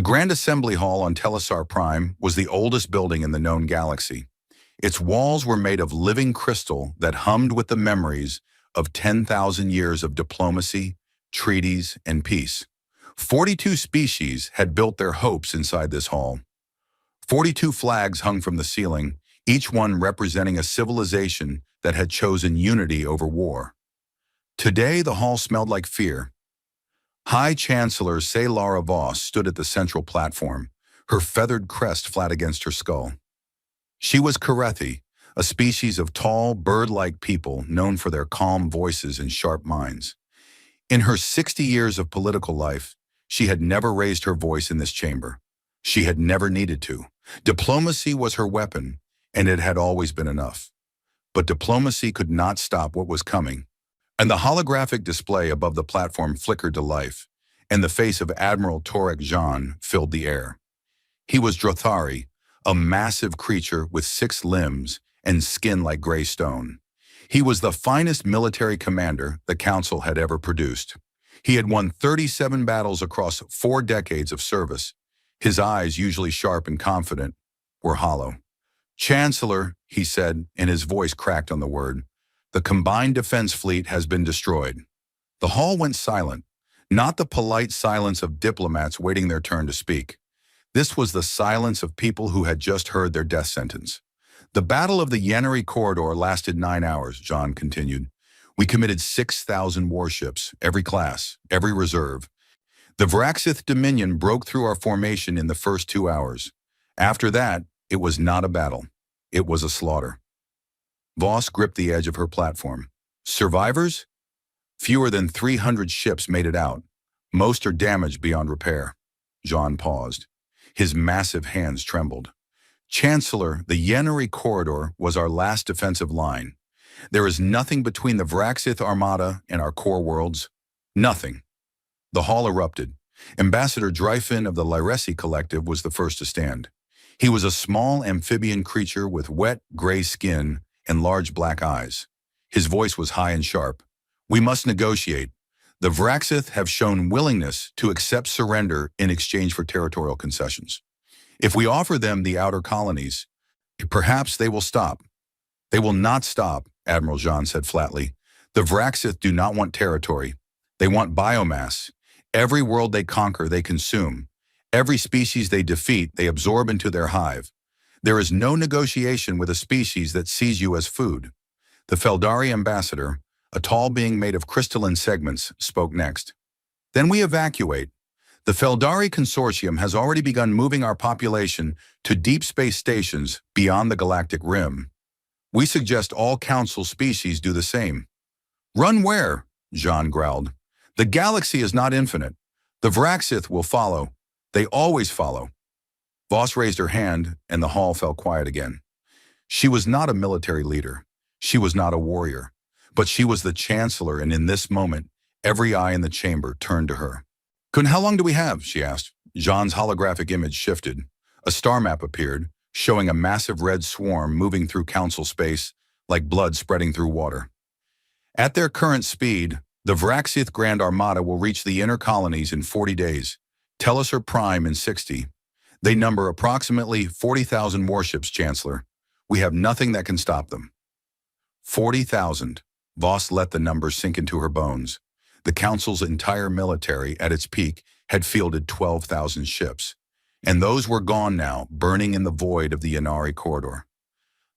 The Grand Assembly Hall on Telesar Prime was the oldest building in the known galaxy. Its walls were made of living crystal that hummed with the memories of 10,000 years of diplomacy, treaties, and peace. 42 species had built their hopes inside this hall. 42 flags hung from the ceiling, each one representing a civilization that had chosen unity over war. Today, the hall smelled like fear. High Chancellor Lara Voss stood at the central platform, her feathered crest flat against her skull. She was Karethi, a species of tall, bird-like people known for their calm voices and sharp minds. In her 60 years of political life, she had never raised her voice in this chamber. She had never needed to. Diplomacy was her weapon, and it had always been enough. But diplomacy could not stop what was coming. And the holographic display above the platform flickered to life, and the face of Admiral Torek Jean filled the air. He was Drothari, a massive creature with 6 limbs and skin like gray stone. He was the finest military commander the Council had ever produced. He had won 37 battles across 4 decades of service. His eyes, usually sharp and confident, were hollow. "Chancellor," he said, and his voice cracked on the word, "the combined defense fleet has been destroyed." The hall went silent, not the polite silence of diplomats waiting their turn to speak. This was the silence of people who had just heard their death sentence. "The Battle of the Yanari Corridor lasted 9 hours, John continued. "We committed 6,000 warships, every class, every reserve. The Vraxith Dominion broke through our formation in the first 2 hours. After that, it was not a battle. It was a slaughter." Voss gripped the edge of her platform. "Survivors? Fewer than 300 ships made it out. Most are damaged beyond repair." John paused. His massive hands trembled. "Chancellor, the Yanari Corridor was our last defensive line. There is nothing between the Vraxith Armada and our core worlds. Nothing." The hall erupted. Ambassador Dryfin of the Lyresi Collective was the first to stand. He was a small amphibian creature with wet, gray skin and large black eyes. His voice was high and sharp. "We must negotiate. The Vraxith have shown willingness to accept surrender in exchange for territorial concessions. If we offer them the outer colonies, perhaps they will stop." "They will not stop," Admiral Jean said flatly. "The Vraxith do not want territory. They want biomass. Every world they conquer, they consume. Every species they defeat, they absorb into their hive. There is no negotiation with a species that sees you as food." The Feldari ambassador, a tall being made of crystalline segments, spoke next. "Then we evacuate. The Feldari Consortium has already begun moving our population to deep space stations beyond the galactic rim. We suggest all Council species do the same." "Run where?" Jean growled. "The galaxy is not infinite. The Vraxith will follow. They always follow." Voss raised her hand, and the hall fell quiet again. She was not a military leader. She was not a warrior. But she was the Chancellor, and in this moment, every eye in the chamber turned to her. "How long do we have?" she asked. Jean's holographic image shifted. A star map appeared, showing a massive red swarm moving through Council space like blood spreading through water. "At their current speed, the Vraxith Grand Armada will reach the inner colonies in 40 days. Telesar Prime in 60. They number approximately 40,000 warships, Chancellor. We have nothing that can stop them." 40,000. Voss let the number sink into her bones. The Council's entire military, at its peak, had fielded 12,000 ships. And those were gone now, burning in the void of the Yanari Corridor.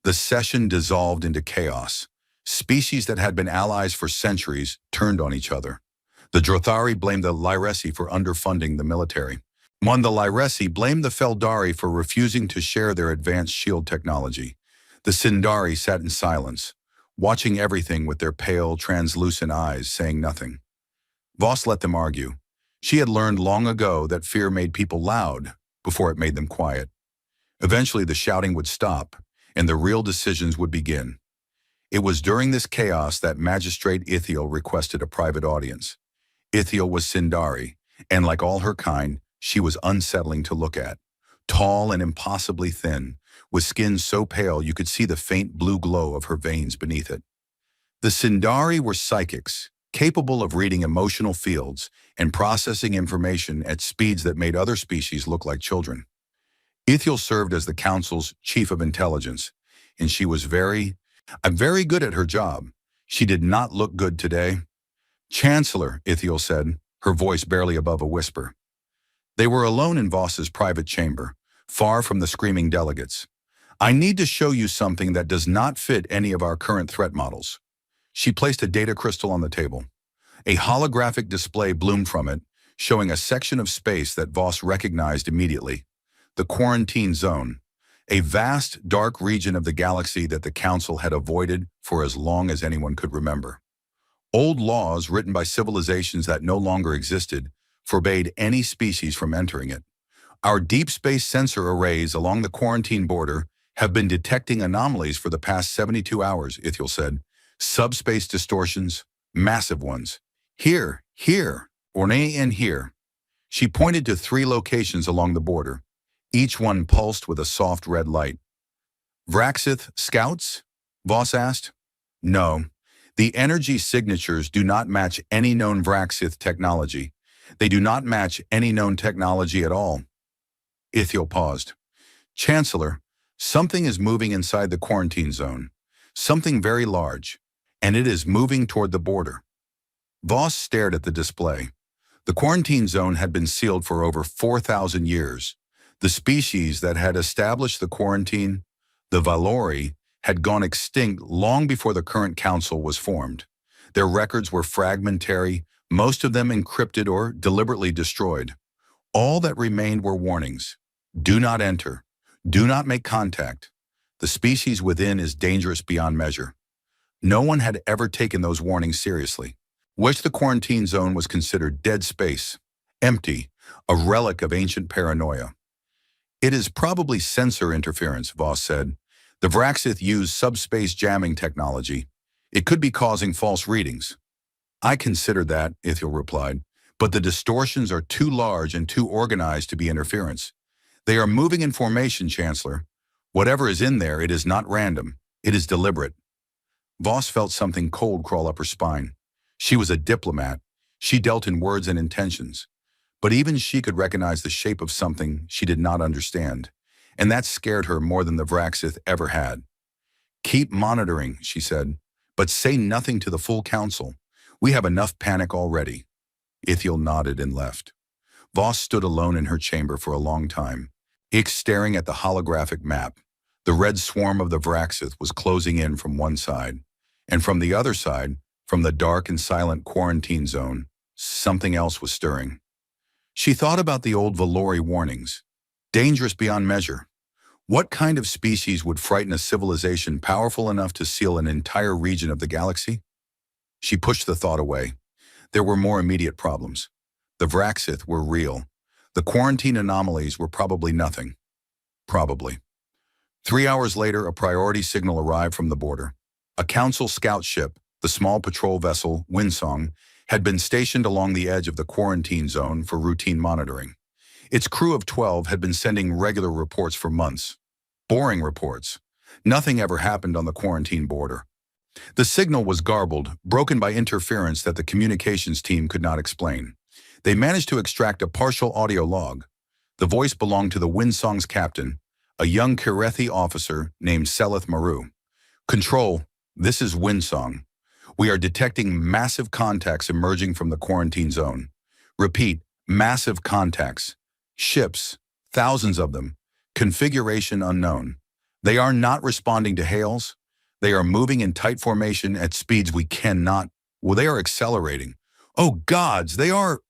The session dissolved into chaos. Species that had been allies for centuries turned on each other. The Drothari blamed the Lyresi for underfunding the military. The Lyresi blamed the Feldari for refusing to share their advanced shield technology. The Sindari sat in silence, watching everything with their pale, translucent eyes, saying nothing. Voss let them argue. She had learned long ago that fear made people loud before it made them quiet. Eventually the shouting would stop, and the real decisions would begin. It was during this chaos that Magistrate Ithiel requested a private audience. Ithiel was Sindari, and like all her kind, she was unsettling to look at. Tall and impossibly thin, with skin so pale you could see the faint blue glow of her veins beneath it. The Sindari were psychics, capable of reading emotional fields and processing information at speeds that made other species look like children. Ithiel served as the council's chief of intelligence, and she was very good at her job. She did not look good today. Chancellor, Ithiel said, her voice barely above a whisper. They were alone in Voss's private chamber, far from the screaming delegates. I need to show you something that does not fit any of our current threat models. She placed a data crystal on the table. A holographic display bloomed from it, showing a section of space that Voss recognized immediately. The quarantine zone, a vast, dark region of the galaxy that the Council had avoided for as long as anyone could remember. Old laws written by civilizations that no longer existed forbade any species from entering it. Our deep space sensor arrays along the quarantine border have been detecting anomalies for the past 72 hours, Ithiel said. Subspace distortions, massive ones. Here, Orne and here. She pointed to 3 locations along the border. Each one pulsed with a soft red light. Vraxith scouts? Voss asked. No. The energy signatures do not match any known Vraxith technology. They do not match any known technology at all. Ithiel paused. Chancellor, something is moving inside the quarantine zone. Something very large. And it is moving toward the border. Voss stared at the display. The quarantine zone had been sealed for over 4,000 years. The species that had established the quarantine, the Valori, had gone extinct long before the current council was formed. Their records were fragmentary, most of them encrypted or deliberately destroyed. All that remained were warnings. Do not enter. Do not make contact. The species within is dangerous beyond measure. No one had ever taken those warnings seriously. The quarantine zone was considered dead space, empty, a relic of ancient paranoia. It is probably sensor interference, Voss said. The Vraxith use subspace jamming technology. It could be causing false readings. I considered that, Ithiel replied, but the distortions are too large and too organized to be interference. They are moving in formation, Chancellor. Whatever is in there, it is not random. It is deliberate. Voss felt something cold crawl up her spine. She was a diplomat. She dealt in words and intentions. But even she could recognize the shape of something she did not understand. And that scared her more than the Vraxith ever had. Keep monitoring, she said, but say nothing to the full council. We have enough panic already. Ithiel nodded and left. Voss stood alone in her chamber for a long time, staring at the holographic map. The red swarm of the Vraxith was closing in from one side, and from the other side, from the dark and silent quarantine zone, something else was stirring. She thought about the old Valori warnings. Dangerous beyond measure. What kind of species would frighten a civilization powerful enough to seal an entire region of the galaxy? She pushed the thought away. There were more immediate problems. The Vraxith were real. The quarantine anomalies were probably nothing. Probably. 3 hours later, a priority signal arrived from the border. A council scout ship, the small patrol vessel, Windsong, had been stationed along the edge of the quarantine zone for routine monitoring. Its crew of 12 had been sending regular reports for months. Boring reports. Nothing ever happened on the quarantine border. The signal was garbled, broken by interference that the communications team could not explain. They managed to extract a partial audio log. The voice belonged to the Windsong's captain, a young Kirethi officer named Seleth Maru. Control, this is Windsong. We are detecting massive contacts emerging from the quarantine zone. Repeat, massive contacts. Ships, thousands of them. Configuration unknown. They are not responding to hails. They are moving in tight formation at speeds we cannot. Well, they are accelerating. Oh gods, they are.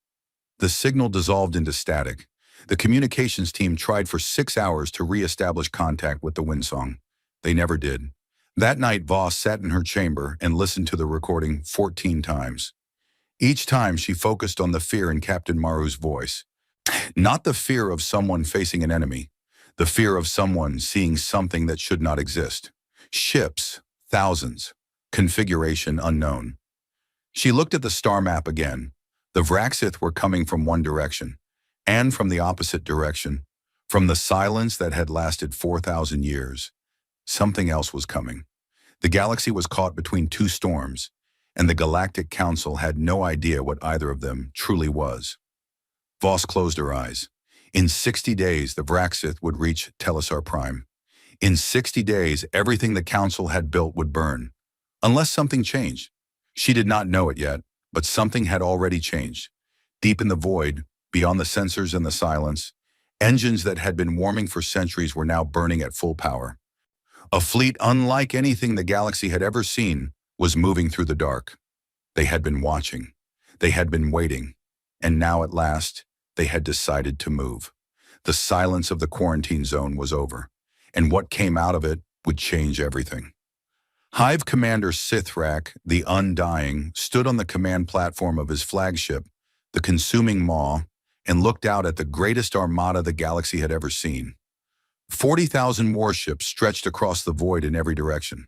The signal dissolved into static. The communications team tried for 6 hours to re-establish contact with the Windsong. They never did. That night, Voss sat in her chamber and listened to the recording 14 times. Each time she focused on the fear in Captain Maru's voice. Not the fear of someone facing an enemy. The fear of someone seeing something that should not exist. Ships, thousands. Configuration unknown. She looked at the star map again. The Vraxith were coming from one direction, and from the opposite direction, from the silence that had lasted 4,000 years. Something else was coming. The galaxy was caught between two storms, and the Galactic Council had no idea what either of them truly was. Voss closed her eyes. In 60 days, the Vraxith would reach Telesar Prime. In 60 days, everything the Council had built would burn. Unless something changed. She did not know it yet, but something had already changed. Deep in the void, beyond the sensors and the silence, engines that had been warming for centuries were now burning at full power. A fleet unlike anything the galaxy had ever seen was moving through the dark. They had been watching. They had been waiting. And now at last, they had decided to move. The silence of the quarantine zone was over, and what came out of it would change everything. Hive Commander Sithrak, the Undying, stood on the command platform of his flagship, the Consuming Maw, and looked out at the greatest armada the galaxy had ever seen. 40,000 warships stretched across the void in every direction.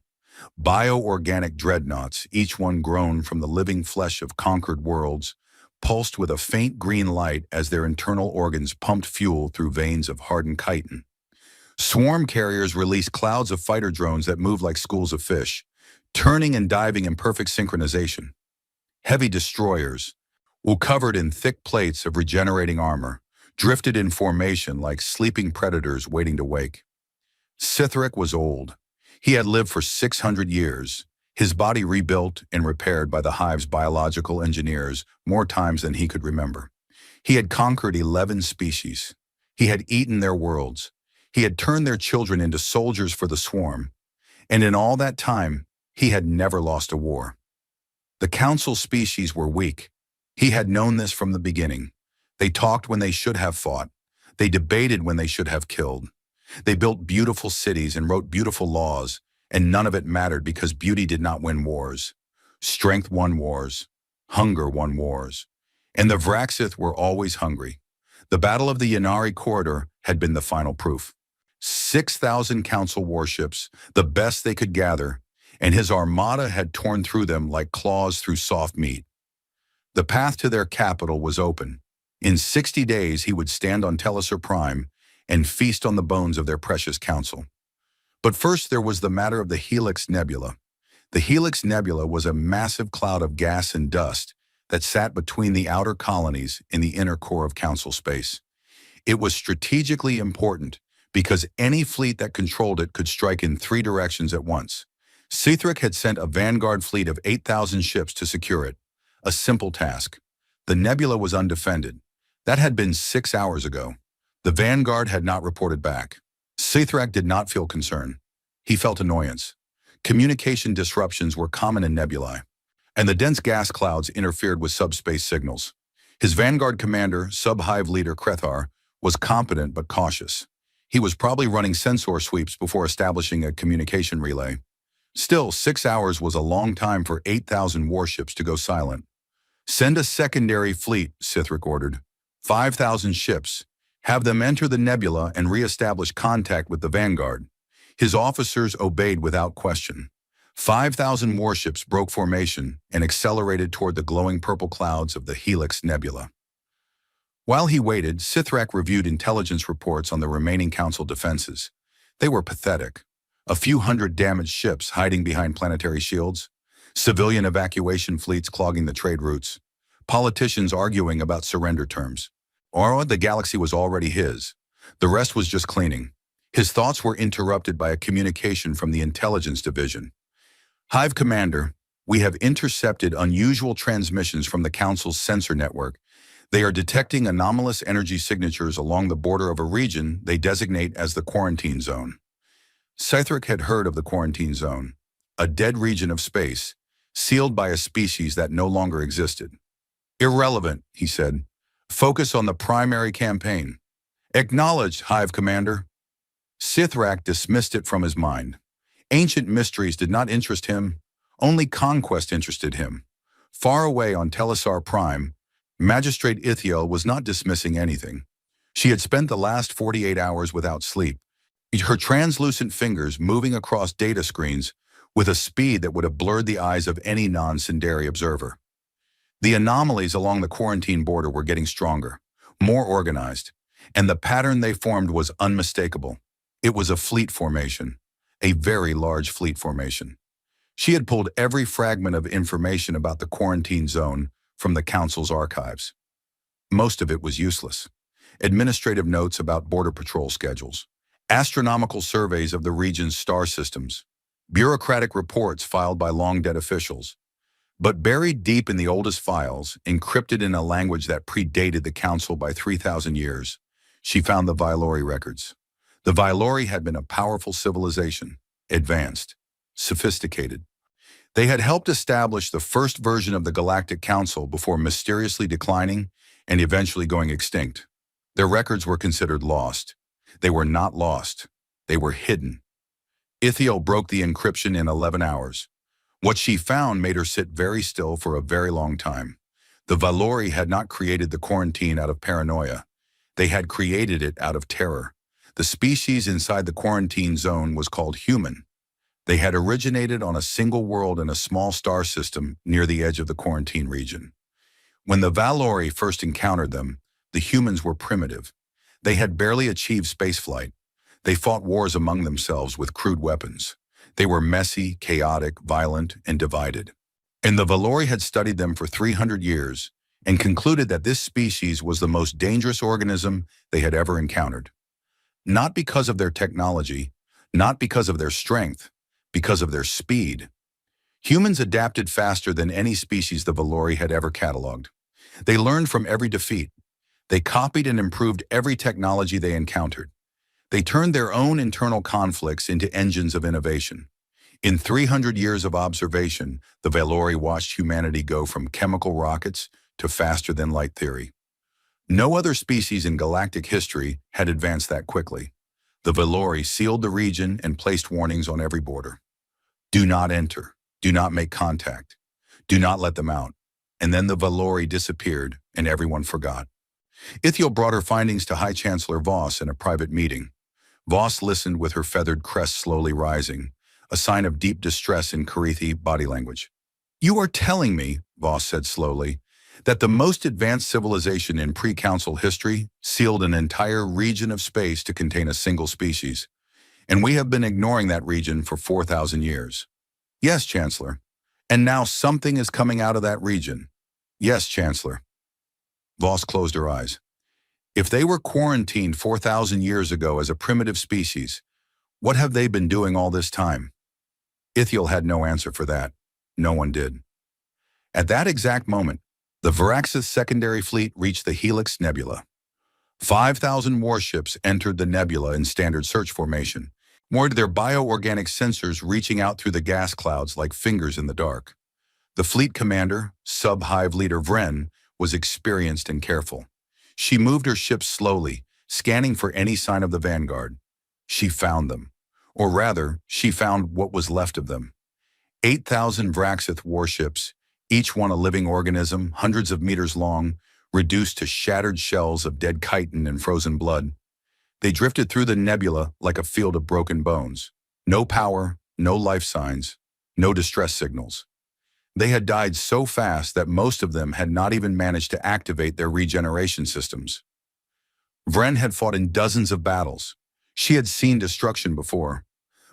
Bioorganic dreadnoughts, each one grown from the living flesh of conquered worlds, pulsed with a faint green light as their internal organs pumped fuel through veins of hardened chitin. Swarm carriers released clouds of fighter drones that moved like schools of fish, turning and diving in perfect synchronization. Heavy destroyers, covered in thick plates of regenerating armor, drifted in formation like sleeping predators waiting to wake. Sithrak was old. He had lived for 600 years, his body rebuilt and repaired by the Hive's biological engineers more times than he could remember. He had conquered 11 species. He had eaten their worlds. He had turned their children into soldiers for the swarm. And in all that time, he had never lost a war. The Council species were weak. He had known this from the beginning. They talked when they should have fought. They debated when they should have killed. They built beautiful cities and wrote beautiful laws, and none of it mattered because beauty did not win wars. Strength won wars. Hunger won wars. And the Vraxith were always hungry. The Battle of the Yanari Corridor had been the final proof. 6,000 Council warships, the best they could gather, and his armada had torn through them like claws through soft meat. The path to their capital was open. In 60 days, he would stand on Telesar Prime and feast on the bones of their precious council. But first, there was the matter of the Helix Nebula. The Helix Nebula was a massive cloud of gas and dust that sat between the outer colonies in the inner core of Council space. It was strategically important because any fleet that controlled it could strike in 3 directions at once. Sithrak had sent a vanguard fleet of 8,000 ships to secure it. A simple task. The nebula was undefended. That had been 6 hours ago. The vanguard had not reported back. Sithrak did not feel concern. He felt annoyance. Communication disruptions were common in nebulae, and the dense gas clouds interfered with subspace signals. His vanguard commander, sub-hive leader Krethar, was competent but cautious. He was probably running sensor sweeps before establishing a communication relay. Still, 6 hours was a long time for 8,000 warships to go silent. Send a secondary fleet, Sithrak ordered. 5,000 ships. Have them enter the nebula and re-establish contact with the vanguard. His officers obeyed without question. 5,000 warships broke formation and accelerated toward the glowing purple clouds of the Helix Nebula. While he waited, Sithrak reviewed intelligence reports on the remaining Council defenses. They were pathetic. A few hundred damaged ships hiding behind planetary shields, civilian evacuation fleets clogging the trade routes, politicians arguing about surrender terms. The galaxy was already his. The rest was just cleaning. His thoughts were interrupted by a communication from the Intelligence Division. Hive Commander, we have intercepted unusual transmissions from the Council's sensor network. They are detecting anomalous energy signatures along the border of a region they designate as the Quarantine Zone. Sithrak had heard of the Quarantine Zone, a dead region of space, sealed by a species that no longer existed. Irrelevant, he said. Focus on the primary campaign. Acknowledged, Hive Commander. Sithrak dismissed it from his mind. Ancient mysteries did not interest him. Only conquest interested him. Far away on Telesar Prime, Magistrate Ithiel was not dismissing anything. She had spent the last 48 hours without sleep, her translucent fingers moving across data screens with a speed that would have blurred the eyes of any non-Sindari observer. The anomalies along the quarantine border were getting stronger, more organized, and the pattern they formed was unmistakable. It was a fleet formation, a very large fleet formation. She had pulled every fragment of information about the quarantine zone from the Council's archives. Most of it was useless. Administrative notes about border patrol schedules, astronomical surveys of the region's star systems, bureaucratic reports filed by long-dead officials. But buried deep in the oldest files, encrypted in a language that predated the Council by 3,000 years, she found the Vylori records. The Vylori had been a powerful civilization, advanced, sophisticated. They had helped establish the first version of the Galactic Council before mysteriously declining and eventually going extinct. Their records were considered lost. They were not lost. They were hidden. Ithiel broke the encryption in 11 hours. What she found made her sit very still for a very long time. The Vylori had not created the quarantine out of paranoia. They had created it out of terror. The species inside the quarantine zone was called human. They had originated on a single world in a small star system near the edge of the quarantine region. When the Vylori first encountered them, the humans were primitive. They had barely achieved spaceflight. They fought wars among themselves with crude weapons. They were messy, chaotic, violent, and divided. And the Vylori had studied them for 300 years and concluded that this species was the most dangerous organism they had ever encountered. Not because of their technology, not because of their strength, because of their speed. Humans adapted faster than any species the Vylori had ever cataloged. They learned from every defeat. They copied and improved every technology they encountered. They turned their own internal conflicts into engines of innovation. In 300 years of observation, the Vylori watched humanity go from chemical rockets to faster-than-light theory. No other species in galactic history had advanced that quickly. The Vylori sealed the region and placed warnings on every border. Do not enter. Do not make contact. Do not let them out. And then the Vylori disappeared, and everyone forgot. Ithiel brought her findings to High Chancellor Voss in a private meeting. Voss listened with her feathered crest slowly rising, a sign of deep distress in Karithi body language. "You are telling me," Voss said slowly, "that the most advanced civilization in pre-council history sealed an entire region of space to contain a single species, and we have been ignoring that region for 4,000 years. "Yes, Chancellor. And now something is coming out of that region." "Yes, Chancellor." Voss closed her eyes. If they were quarantined 4,000 years ago as a primitive species, what have they been doing all this time? Ithiel had no answer for that. No one did. At that exact moment, the Varaxith secondary fleet reached the Helix Nebula. 5,000 warships entered the nebula in standard search formation, moored their bioorganic sensors reaching out through the gas clouds like fingers in the dark. The fleet commander, sub-hive leader Vren, was experienced and careful. She moved her ships slowly, scanning for any sign of the vanguard. She found them. Or rather, she found what was left of them. 8,000 Varaxith warships, each one a living organism, hundreds of meters long, reduced to shattered shells of dead chitin and frozen blood. They drifted through the nebula like a field of broken bones. No power, no life signs, no distress signals. They had died so fast that most of them had not even managed to activate their regeneration systems. Vren had fought in dozens of battles. She had seen destruction before.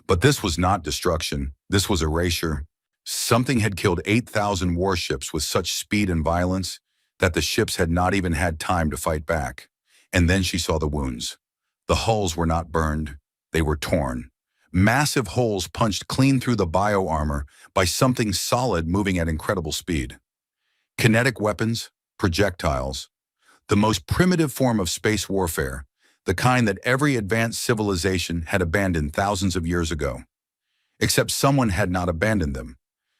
But this was not destruction. This was erasure. Something had killed 8,000 warships with such speed and violence that the ships had not even had time to fight back. And then she saw the wounds. The hulls were not burned. They were torn. Massive holes punched clean through the bio-armor by something solid moving at incredible speed. Kinetic weapons, projectiles, the most primitive form of space warfare, the kind that every advanced civilization had abandoned thousands of years ago. Except someone had not abandoned them.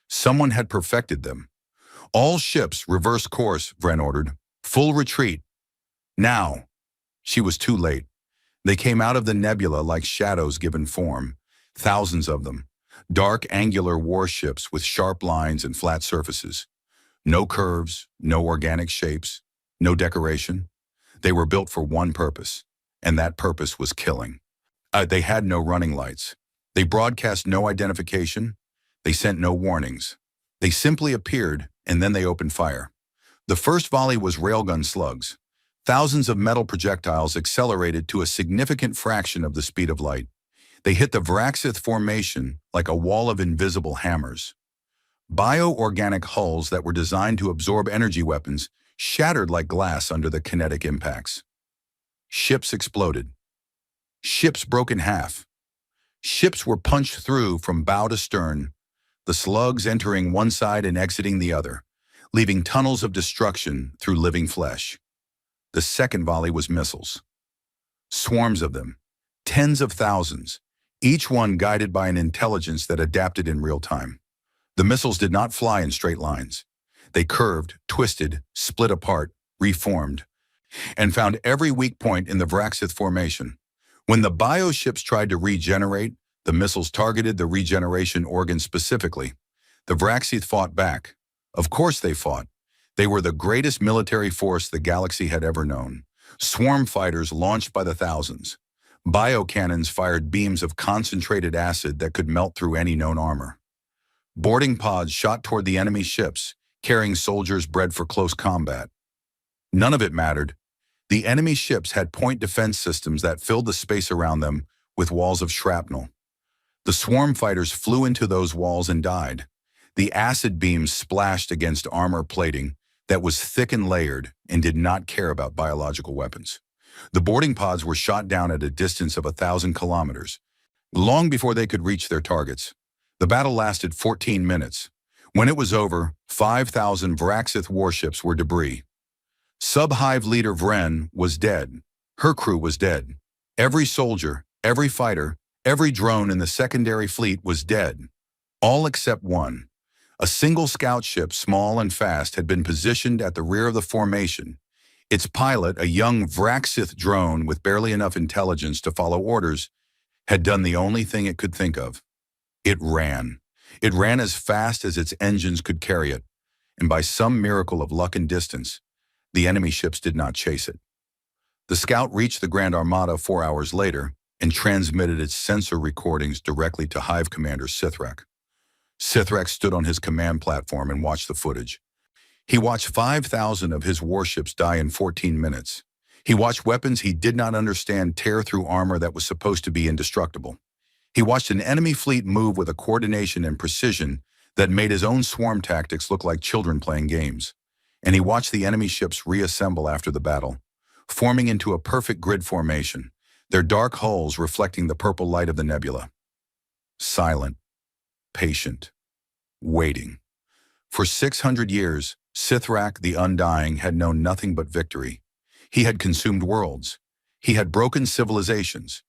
Someone had perfected them. "All ships reverse course," Vren ordered. "Full retreat. Now." She was too late. They came out of the nebula like shadows given form. Thousands of them. Dark, angular warships with sharp lines and flat surfaces. No curves, no organic shapes, no decoration. They were built for one purpose, and that purpose was killing. They had no running lights. They broadcast no identification. They sent no warnings. They simply appeared, and then they opened fire. The first volley was railgun slugs. Thousands of metal projectiles accelerated to a significant fraction of the speed of light. They hit the Vraxith formation like a wall of invisible hammers. Bioorganic hulls that were designed to absorb energy weapons shattered like glass under the kinetic impacts. Ships exploded. Ships broke in half. Ships were punched through from bow to stern, the slugs entering one side and exiting the other, leaving tunnels of destruction through living flesh. The second volley was missiles. Swarms of them, tens of thousands, each one guided by an intelligence that adapted in real time. The missiles did not fly in straight lines. They curved, twisted, split apart, reformed, and found every weak point in the Vraxith formation. When the bioships tried to regenerate, the missiles targeted the regeneration organ specifically. The Vraxith fought back. Of course they fought. They were the greatest military force the galaxy had ever known. Swarm fighters launched by the thousands. Biocannons fired beams of concentrated acid that could melt through any known armor. Boarding pods shot toward the enemy ships, carrying soldiers bred for close combat. None of it mattered. The enemy ships had point defense systems that filled the space around them with walls of shrapnel. The swarm fighters flew into those walls and died. The acid beams splashed against armor plating that was thick and layered and did not care about biological weapons. The boarding pods were shot down at a distance of 1,000 kilometers, long before they could reach their targets. The battle lasted 14 minutes. When it was over, 5,000 Vraxith warships were debris. Sub-Hive leader Vren was dead. Her crew was dead. Every soldier, every fighter, every drone in the secondary fleet was dead. All except one. A single scout ship, small and fast, had been positioned at the rear of the formation. Its pilot, a young Vraxith drone with barely enough intelligence to follow orders, had done the only thing it could think of. It ran. It ran as fast as its engines could carry it, and by some miracle of luck and distance, the enemy ships did not chase it. The scout reached the Grand Armada 4 hours later and transmitted its sensor recordings directly to Hive Commander Sithrak. Sithrak stood on his command platform and watched the footage. He watched 5,000 of his warships die in 14 minutes. He watched weapons he did not understand tear through armor that was supposed to be indestructible. He watched an enemy fleet move with a coordination and precision that made his own swarm tactics look like children playing games. And he watched the enemy ships reassemble after the battle, forming into a perfect grid formation, their dark hulls reflecting the purple light of the nebula. Silent, patient, waiting. For 600 years, Sithrak the Undying had known nothing but victory. He had consumed worlds. He had broken civilizations.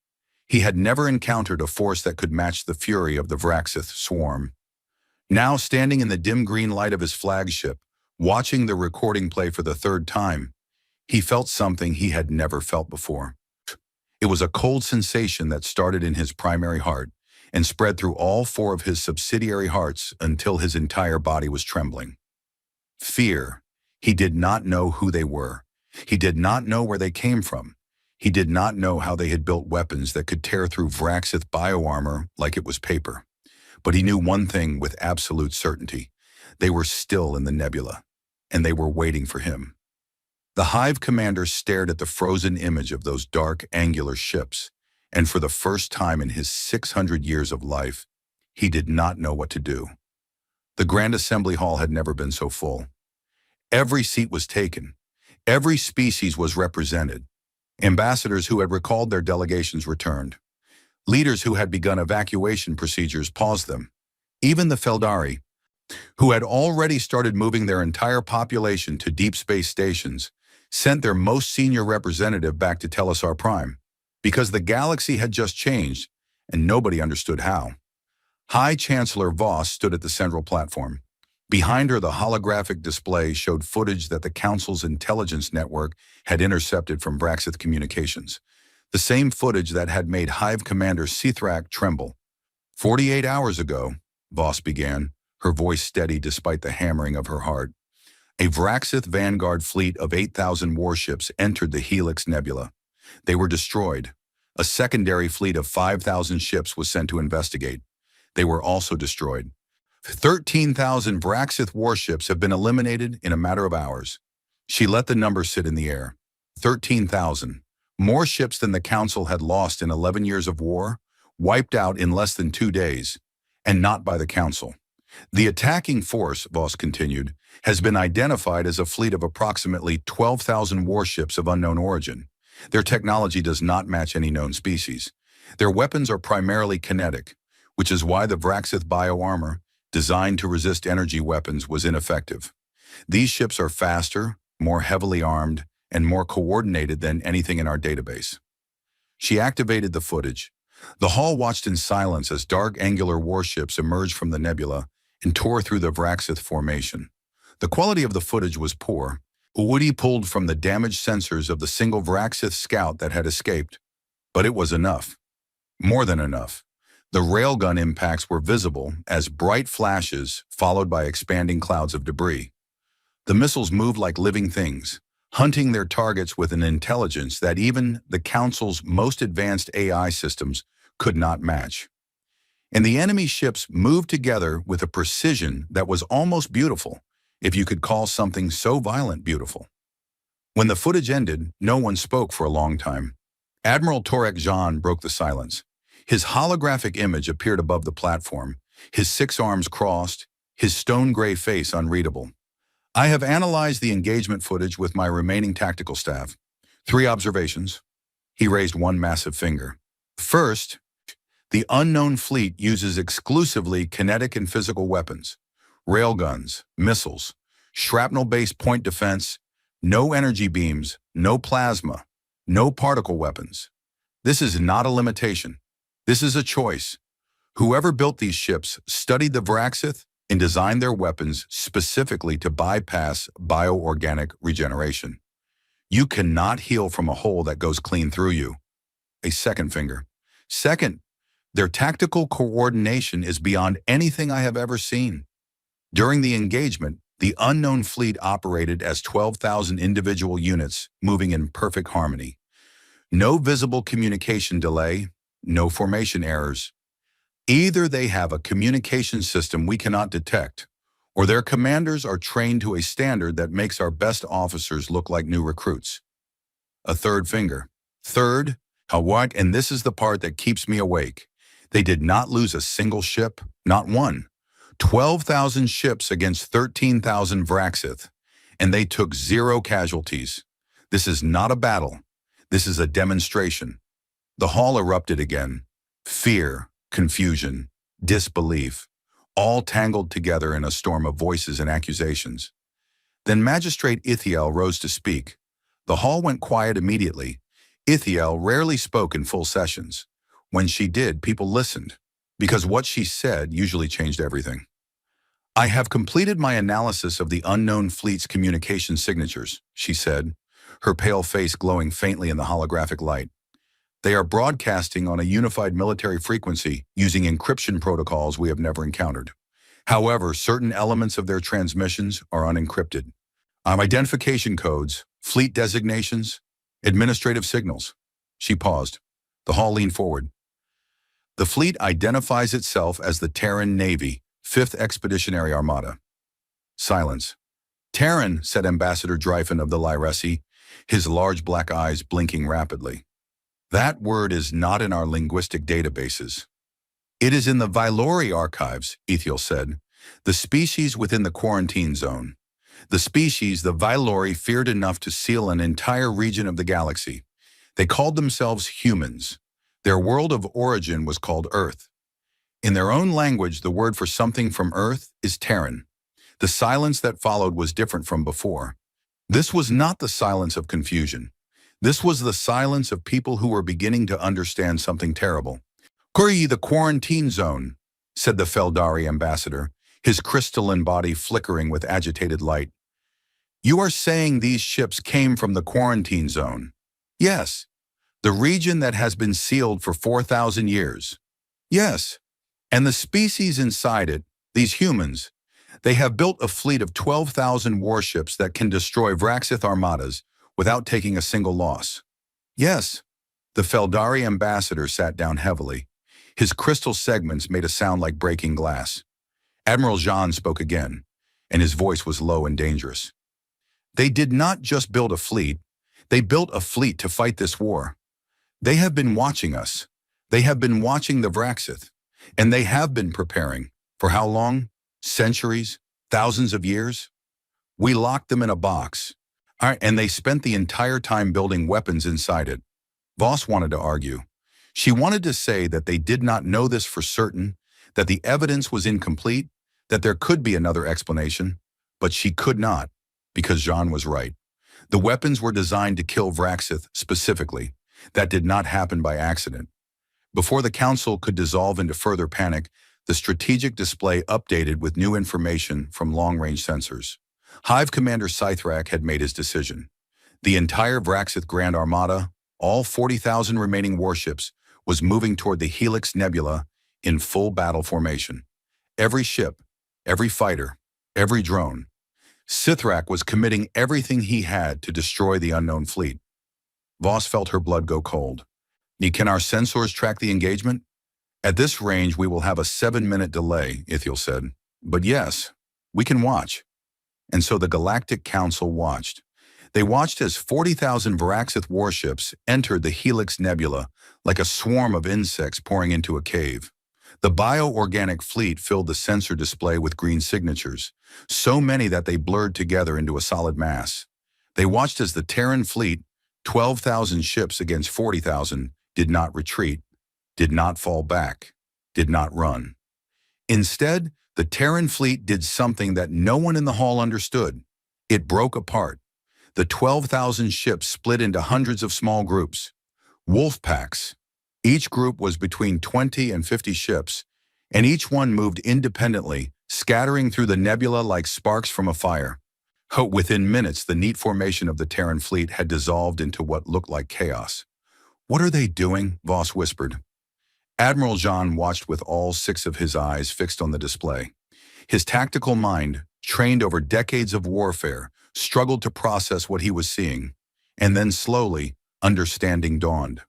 He had never encountered a force that could match the fury of the Vraxith swarm. Now, standing in the dim green light of his flagship, watching the recording play for the third time, he felt something he had never felt before. It was a cold sensation that started in his primary heart and spread through all 4 of his subsidiary hearts until his entire body was trembling. Fear. He did not know who they were. He did not know where they came from. He did not know how they had built weapons that could tear through Vraxith bioarmor like it was paper. But he knew one thing with absolute certainty. They were still in the nebula, and they were waiting for him. The Hive commander stared at the frozen image of those dark, angular ships, and for the first time in his 600 years of life, he did not know what to do. The Grand Assembly Hall had never been so full. Every seat was taken. Every species was represented. Ambassadors who had recalled their delegations returned. Leaders who had begun evacuation procedures paused them. Even the Feldari, who had already started moving their entire population to deep space stations, sent their most senior representative back to Telesar Prime, because the galaxy had just changed, and nobody understood how. High Chancellor Voss stood at the central platform. Behind her, the holographic display showed footage that the Council's intelligence network had intercepted from Vraxith communications. The same footage that had made Hive Commander Sithrak tremble. 48 hours ago, Voss began, her voice steady despite the hammering of her heart. A Vraxith vanguard fleet of 8,000 warships entered the Helix Nebula. They were destroyed. A secondary fleet of 5,000 ships was sent to investigate. They were also destroyed. 13,000 Vraxith warships have been eliminated in a matter of hours. She let the number sit in the air. 13,000. More ships than the Council had lost in 11 years of war, wiped out in less than 2 days, and not by the Council. The attacking force, Voss continued, has been identified as a fleet of approximately 12,000 warships of unknown origin. Their technology does not match any known species. Their weapons are primarily kinetic, which is why the Vraxith bioarmor, designed to resist energy weapons, was ineffective. These ships are faster, more heavily armed, and more coordinated than anything in our database. She activated the footage. The Hall watched in silence as dark angular warships emerged from the nebula and tore through the Vraxith formation. The quality of the footage was poor. Woody pulled from the damaged sensors of the single Vraxith scout that had escaped, but it was enough. More than enough. The railgun impacts were visible as bright flashes followed by expanding clouds of debris. The missiles moved like living things, hunting their targets with an intelligence that even the Council's most advanced AI systems could not match. And the enemy ships moved together with a precision that was almost beautiful, if you could call something so violent beautiful. When the footage ended, no one spoke for a long time. Admiral Torek Jean broke the silence. His holographic image appeared above the platform, his 6 arms crossed, his stone-gray face unreadable. I have analyzed the engagement footage with my remaining tactical staff. 3 observations. He raised one massive finger. First, the unknown fleet uses exclusively kinetic and physical weapons. Railguns, missiles, shrapnel-based point defense, no energy beams, no plasma, no particle weapons. This is not a limitation. This is a choice. Whoever built these ships studied the Vraxith and designed their weapons specifically to bypass bioorganic regeneration. You cannot heal from a hole that goes clean through you. A second finger. Second, their tactical coordination is beyond anything I have ever seen. During the engagement, the unknown fleet operated as 12,000 individual units moving in perfect harmony. No visible communication delay, no formation errors. Either they have a communication system we cannot detect, or their commanders are trained to a standard that makes our best officers look like new recruits. A third finger. Third, and this is the part that keeps me awake. They did not lose a single ship, not one. 12,000 ships against 13,000 Vraxith, and they took 0 casualties. This is not a battle. This is a demonstration. The hall erupted again. Fear, confusion, disbelief, all tangled together in a storm of voices and accusations. Then Magistrate Ithiel rose to speak. The hall went quiet immediately. Ithiel rarely spoke in full sessions. When she did, people listened, because what she said usually changed everything. I have completed my analysis of the unknown fleet's communication signatures, she said, her pale face glowing faintly in the holographic light. They are broadcasting on a unified military frequency using encryption protocols we have never encountered. However, certain elements of their transmissions are unencrypted. Identification codes, fleet designations, administrative signals. She paused. The hall leaned forward. The fleet identifies itself as the Terran Navy, 5th Expeditionary Armada. Silence. Terran, said Ambassador Dryphon of the Lyresi, his large black eyes blinking rapidly. That word is not in our linguistic databases. It is in the Vylori archives, Ithiel said, the species within the quarantine zone. The species the Vylori feared enough to seal an entire region of the galaxy. They called themselves humans. Their world of origin was called Earth. In their own language, the word for something from Earth is Terran. The silence that followed was different from before. This was not the silence of confusion. This was the silence of people who were beginning to understand something terrible. "Kuri, the quarantine zone," said the Feldari ambassador, his crystalline body flickering with agitated light. "You are saying these ships came from the quarantine zone?" "Yes. The region that has been sealed for 4,000 years. "Yes. And the species inside it, these humans, they have built a fleet of 12,000 warships that can destroy Vraxith armadas without taking a single loss." "Yes." The Feldari ambassador sat down heavily. His crystal segments made a sound like breaking glass. Admiral Jean spoke again, and his voice was low and dangerous. "They did not just build a fleet. They built a fleet to fight this war. They have been watching us. They have been watching the Vraxith, and they have been preparing. For how long? Centuries? Thousands of years? We locked them in a box, and they spent the entire time building weapons inside it. Voss wanted to argue. She wanted to say that they did not know this for certain, that the evidence was incomplete, that there could be another explanation, but she could not, because Jean was right. The weapons were designed to kill Vraxith specifically. That did not happen by accident. Before the council could dissolve into further panic, the strategic display updated with new information from long-range sensors. Hive Commander Scythrak had made his decision. The entire Vraxith Grand Armada, all 40,000 remaining warships, was moving toward the Helix Nebula in full battle formation. Every ship, every fighter, every drone. Scythrak was committing everything he had to destroy the unknown fleet. Voss felt her blood go cold. Can our sensors track the engagement? At this range, we will have a 7-minute delay, Ithiel said. But yes, we can watch. And so the Galactic Council watched. They watched as 40,000 Vraxith warships entered the Helix Nebula like a swarm of insects pouring into a cave. The bioorganic fleet filled the sensor display with green signatures, so many that they blurred together into a solid mass. They watched as the Terran fleet, 12,000 ships against 40,000, did not retreat, did not fall back, did not run. Instead, the Terran fleet did something that no one in the hall understood. It broke apart. The 12,000 ships split into hundreds of small groups, wolf packs. Each group was between 20 and 50 ships, and each one moved independently, scattering through the nebula like sparks from a fire. Within minutes, the neat formation of the Terran fleet had dissolved into what looked like chaos. "What are they doing?" Voss whispered. Admiral Jean watched with all 6 of his eyes fixed on the display. His tactical mind, trained over decades of warfare, struggled to process what he was seeing, and then slowly, understanding dawned.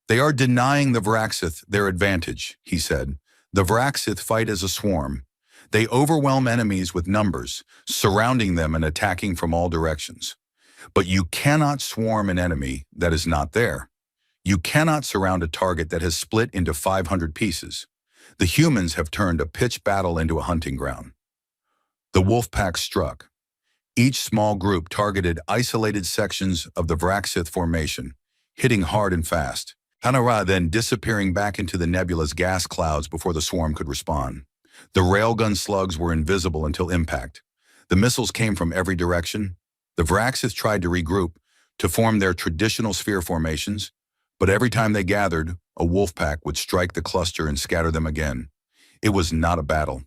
"They are denying the Vraxith their advantage," he said. "The Vraxith fight as a swarm. They overwhelm enemies with numbers, surrounding them and attacking from all directions. But you cannot swarm an enemy that is not there. You cannot surround a target that has split into 500 pieces. The humans have turned a pitched battle into a hunting ground." The wolf pack struck. Each small group targeted isolated sections of the Vraxith formation, hitting hard and fast. Hanara then disappearing back into the nebula's gas clouds before the swarm could respond. The railgun slugs were invisible until impact. The missiles came from every direction. The Vraxith tried to regroup, to form their traditional sphere formations, but every time they gathered, a wolf pack would strike the cluster and scatter them again. It was not a battle.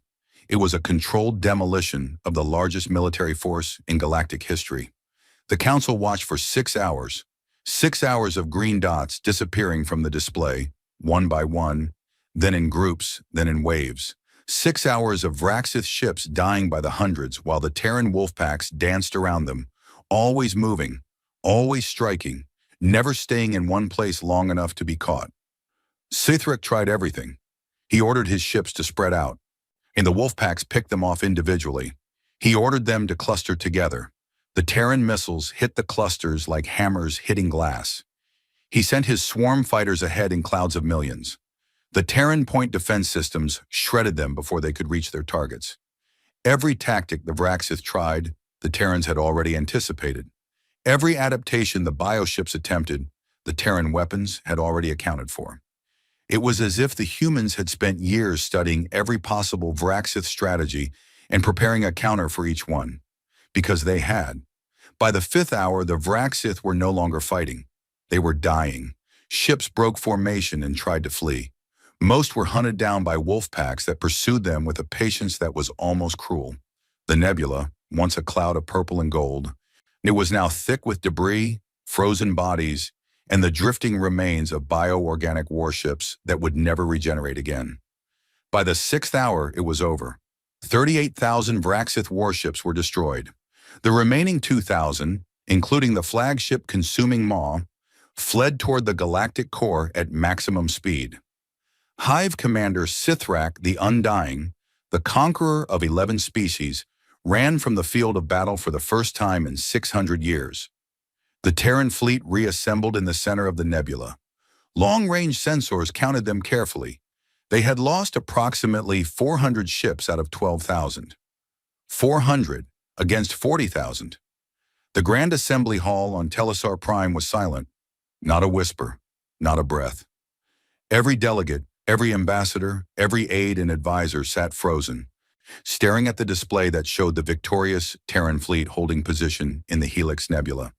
It was a controlled demolition of the largest military force in galactic history. The Council watched for 6 hours. 6 hours of green dots disappearing from the display, one by one, then in groups, then in waves. 6 hours of Vraxith ships dying by the hundreds while the Terran wolfpacks danced around them, always moving, always striking, never staying in one place long enough to be caught. Scythrak tried everything. He ordered his ships to spread out, and the wolfpacks picked them off individually. He ordered them to cluster together. The Terran missiles hit the clusters like hammers hitting glass. He sent his swarm fighters ahead in clouds of millions. The Terran point defense systems shredded them before they could reach their targets. Every tactic the Vraxith tried, the Terrans had already anticipated. Every adaptation the bioships attempted, the Terran weapons had already accounted for. It was as if the humans had spent years studying every possible Vraxith strategy and preparing a counter for each one. Because they had. By the 5th hour, the Vraxith were no longer fighting. They were dying. Ships broke formation and tried to flee. Most were hunted down by wolf packs that pursued them with a patience that was almost cruel. The nebula, once a cloud of purple and gold, it was now thick with debris, frozen bodies, and the drifting remains of bioorganic warships that would never regenerate again. By the 6th hour, it was over. 38,000 Vraxith warships were destroyed. The remaining 2,000, including the flagship consuming maw, fled toward the galactic core at maximum speed. Hive Commander Scythrak the Undying, the conqueror of 11 species, ran from the field of battle for the first time in 600 years. The Terran fleet reassembled in the center of the nebula. Long-range sensors counted them carefully. They had lost approximately 400 ships out of 12,000. 400 against 40,000. The Grand Assembly Hall on Telesar Prime was silent. Not a whisper, not a breath. Every delegate, every ambassador, every aide and advisor sat frozen, staring at the display that showed the victorious Terran fleet holding position in the Helix Nebula.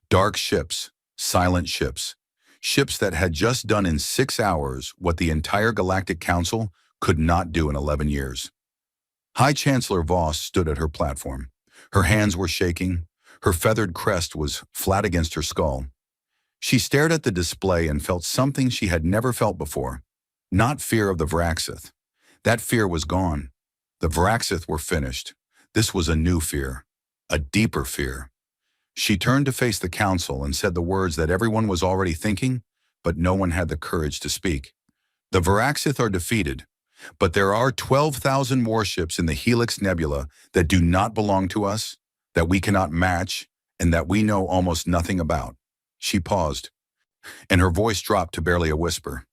Dark ships, silent ships, ships that had just done in 6 hours what the entire Galactic Council could not do in 11 years. High Chancellor Voss stood at her platform. Her hands were shaking. Her feathered crest was flat against her skull. She stared at the display and felt something she had never felt before. Not fear of the Varaxith. That fear was gone. The Varaxith were finished. This was a new fear, a deeper fear. She turned to face the council and said the words that everyone was already thinking, but no one had the courage to speak. The Varaxith are defeated, but there are 12,000 warships in the Helix Nebula that do not belong to us, that we cannot match, and that we know almost nothing about. She paused, and her voice dropped to barely a whisper.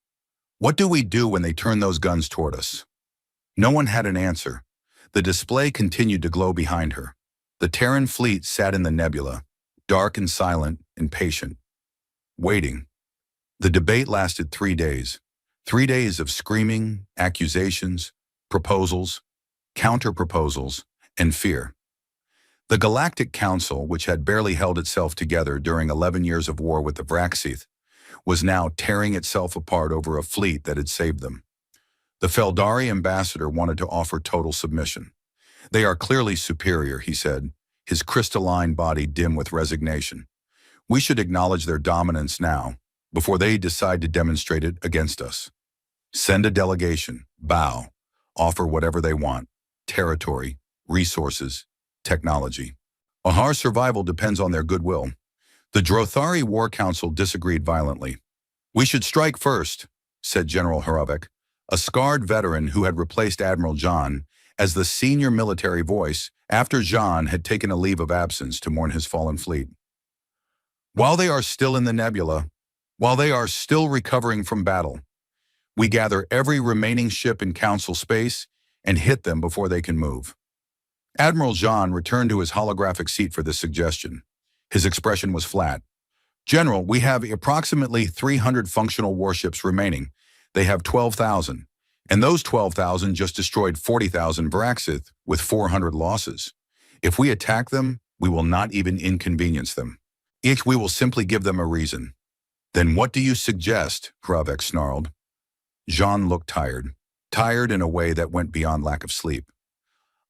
What do we do when they turn those guns toward us? No one had an answer. The display continued to glow behind her. The Terran fleet sat in the nebula, dark and silent and patient, waiting. The debate lasted 3 days. 3 days of screaming, accusations, proposals, counter-proposals, and fear. The Galactic Council, which had barely held itself together during 11 years of war with the Varaxith, was now tearing itself apart over a fleet that had saved them. The Feldari ambassador wanted to offer total submission. They are clearly superior, he said, his crystalline body dim with resignation. We should acknowledge their dominance now, before they decide to demonstrate it against us. Send a delegation, bow, offer whatever they want, territory, resources, technology. Our survival depends on their goodwill. The Drothari War Council disagreed violently. We should strike first, said General Harovec, a scarred veteran who had replaced Admiral John as the senior military voice after John had taken a leave of absence to mourn his fallen fleet. While they are still in the nebula, while they are still recovering from battle, we gather every remaining ship in Council space and hit them before they can move. Admiral John returned to his holographic seat for this suggestion. His expression was flat. General, we have approximately 300 functional warships remaining. They have 12,000, and those 12,000 just destroyed 40,000 Varaxith with 400 losses. If we attack them, we will not even inconvenience them. We will simply give them a reason. Then what do you suggest? Harovec snarled. Jean looked tired in a way that went beyond lack of sleep.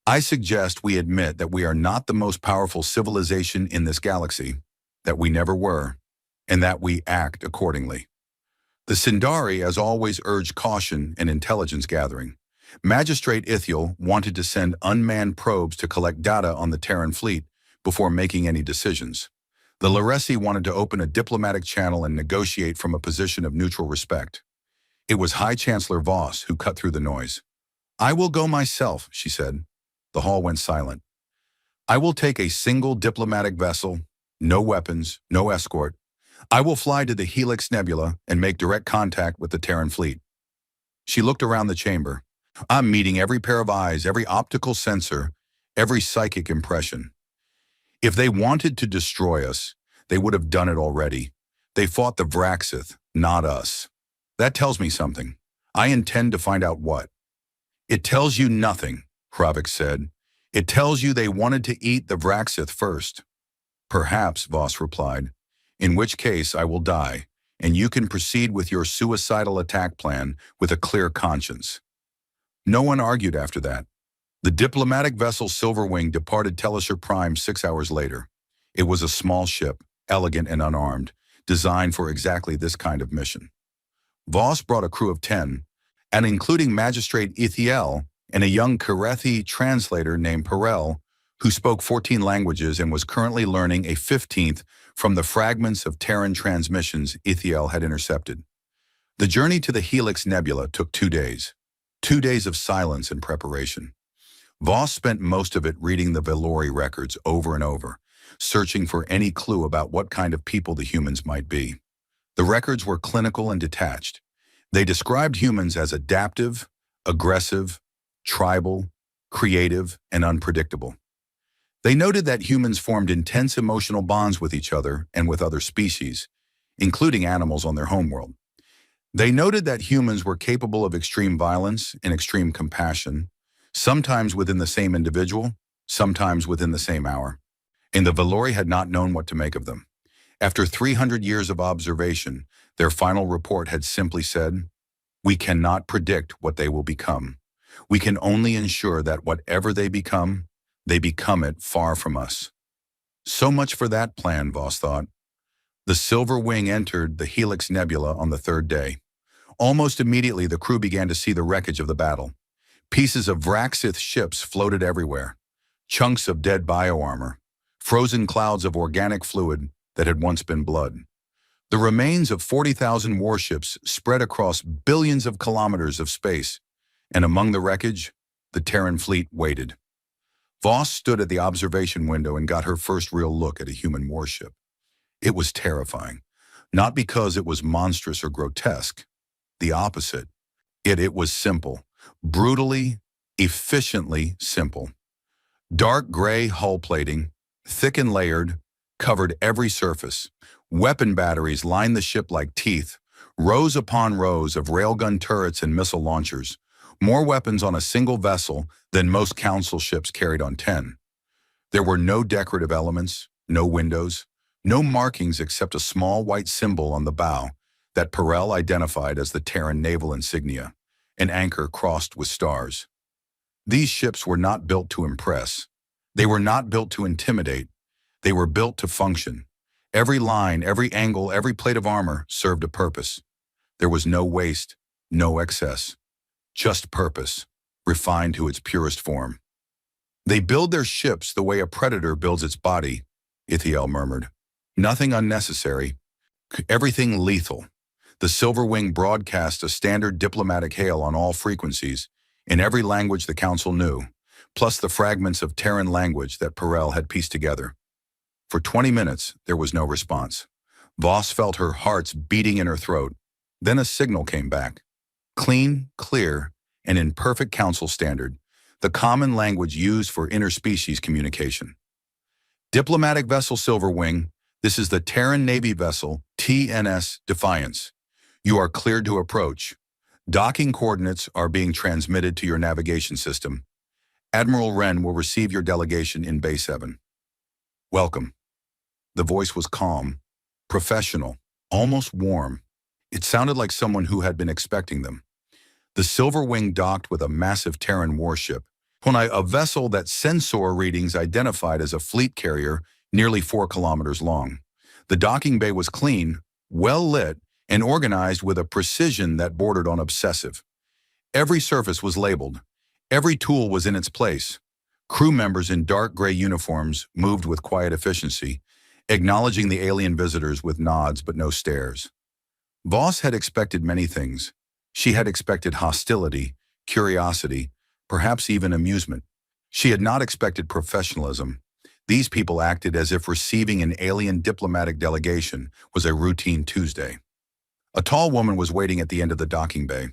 I suggest we admit that we are not the most powerful civilization in this galaxy, that we never were, and that we act accordingly. The Sindari, as always, urged caution and intelligence gathering. Magistrate Ithiel wanted to send unmanned probes to collect data on the Terran fleet before making any decisions. The Loresi wanted to open a diplomatic channel and negotiate from a position of neutral respect. It was High Chancellor Voss who cut through the noise. I will go myself, she said. The hall went silent. I will take a single diplomatic vessel, no weapons, no escort. I will fly to the Helix Nebula and make direct contact with the Terran fleet. She looked around the chamber. I'm meeting every pair of eyes, every optical sensor, every psychic impression. If they wanted to destroy us, they would have done it already. They fought the Varaxith, not us. That tells me something. I intend to find out what. It tells you nothing, Harovec said. It tells you they wanted to eat the Varaxith first. Perhaps, Voss replied. In which case I will die, and you can proceed with your suicidal attack plan with a clear conscience. No one argued after that. The diplomatic vessel Silverwing departed Telesar Prime 6 hours later. It was a small ship, elegant and unarmed, designed for exactly this kind of mission. Voss brought a crew of 10, and including Magistrate Ithiel and a young Karethi translator named Perel, who spoke 14 languages and was currently learning a 15th from the fragments of Terran transmissions Ithiel had intercepted. The journey to the Helix Nebula took 2 days. 2 days of silence and preparation. Voss spent most of it reading the Velori records over and over, searching for any clue about what kind of people the humans might be. The records were clinical and detached. They described humans as adaptive, aggressive, tribal, creative, and unpredictable. They noted that humans formed intense emotional bonds with each other and with other species, including animals on their homeworld. They noted that humans were capable of extreme violence and extreme compassion, sometimes within the same individual, sometimes within the same hour. And the Valori had not known what to make of them. After 300 years of observation, their final report had simply said, "We cannot predict what they will become. We can only ensure that whatever they become it far from us." So much for that plan, Voss thought. The Silver Wing entered the Helix Nebula on the third day. Almost immediately, the crew began to see the wreckage of the battle. Pieces of Vraxith ships floated everywhere. Chunks of dead bioarmor. Frozen clouds of organic fluid that had once been blood. The remains of 40,000 warships spread across billions of kilometers of space, and among the wreckage, the Terran fleet waited. Voss stood at the observation window and got her first real look at a human warship. It was terrifying, not because it was monstrous or grotesque. The opposite. It was simple, brutally, efficiently simple. Dark gray hull plating, thick and layered, covered every surface. Weapon batteries lined the ship like teeth, rows upon rows of railgun turrets and missile launchers, more weapons on a single vessel than most Council ships carried on 10. There were no decorative elements, no windows, no markings except a small white symbol on the bow that Perel identified as the Terran naval insignia, an anchor crossed with stars. These ships were not built to impress. They were not built to intimidate. They were built to function. Every line, every angle, every plate of armor served a purpose. There was no waste, no excess. Just purpose, refined to its purest form. "They build their ships the way a predator builds its body," Ithiel murmured. "Nothing unnecessary. Everything lethal." The Silver Wing broadcast a standard diplomatic hail on all frequencies, in every language the Council knew, plus the fragments of Terran language that Perel had pieced together. For 20 minutes, there was no response. Voss felt her heart's beating in her throat. Then a signal came back. Clean, clear, and in perfect Council standard, the common language used for interspecies communication. "Diplomatic vessel Silver Wing, this is the Terran Navy vessel TNS Defiance. You are cleared to approach. Docking coordinates are being transmitted to your navigation system. Admiral Wren will receive your delegation in Bay 7. Welcome." The voice was calm, professional, almost warm. It sounded like someone who had been expecting them. The Silver Wing docked with a massive Terran warship, a vessel that sensor readings identified as a fleet carrier nearly 4 kilometers long. The docking bay was clean, well lit, and organized with a precision that bordered on obsessive. Every surface was labeled. Every tool was in its place. Crew members in dark gray uniforms moved with quiet efficiency, acknowledging the alien visitors with nods but no stares. Voss had expected many things. She had expected hostility, curiosity, perhaps even amusement. She had not expected professionalism. These people acted as if receiving an alien diplomatic delegation was a routine Tuesday. A tall woman was waiting at the end of the docking bay.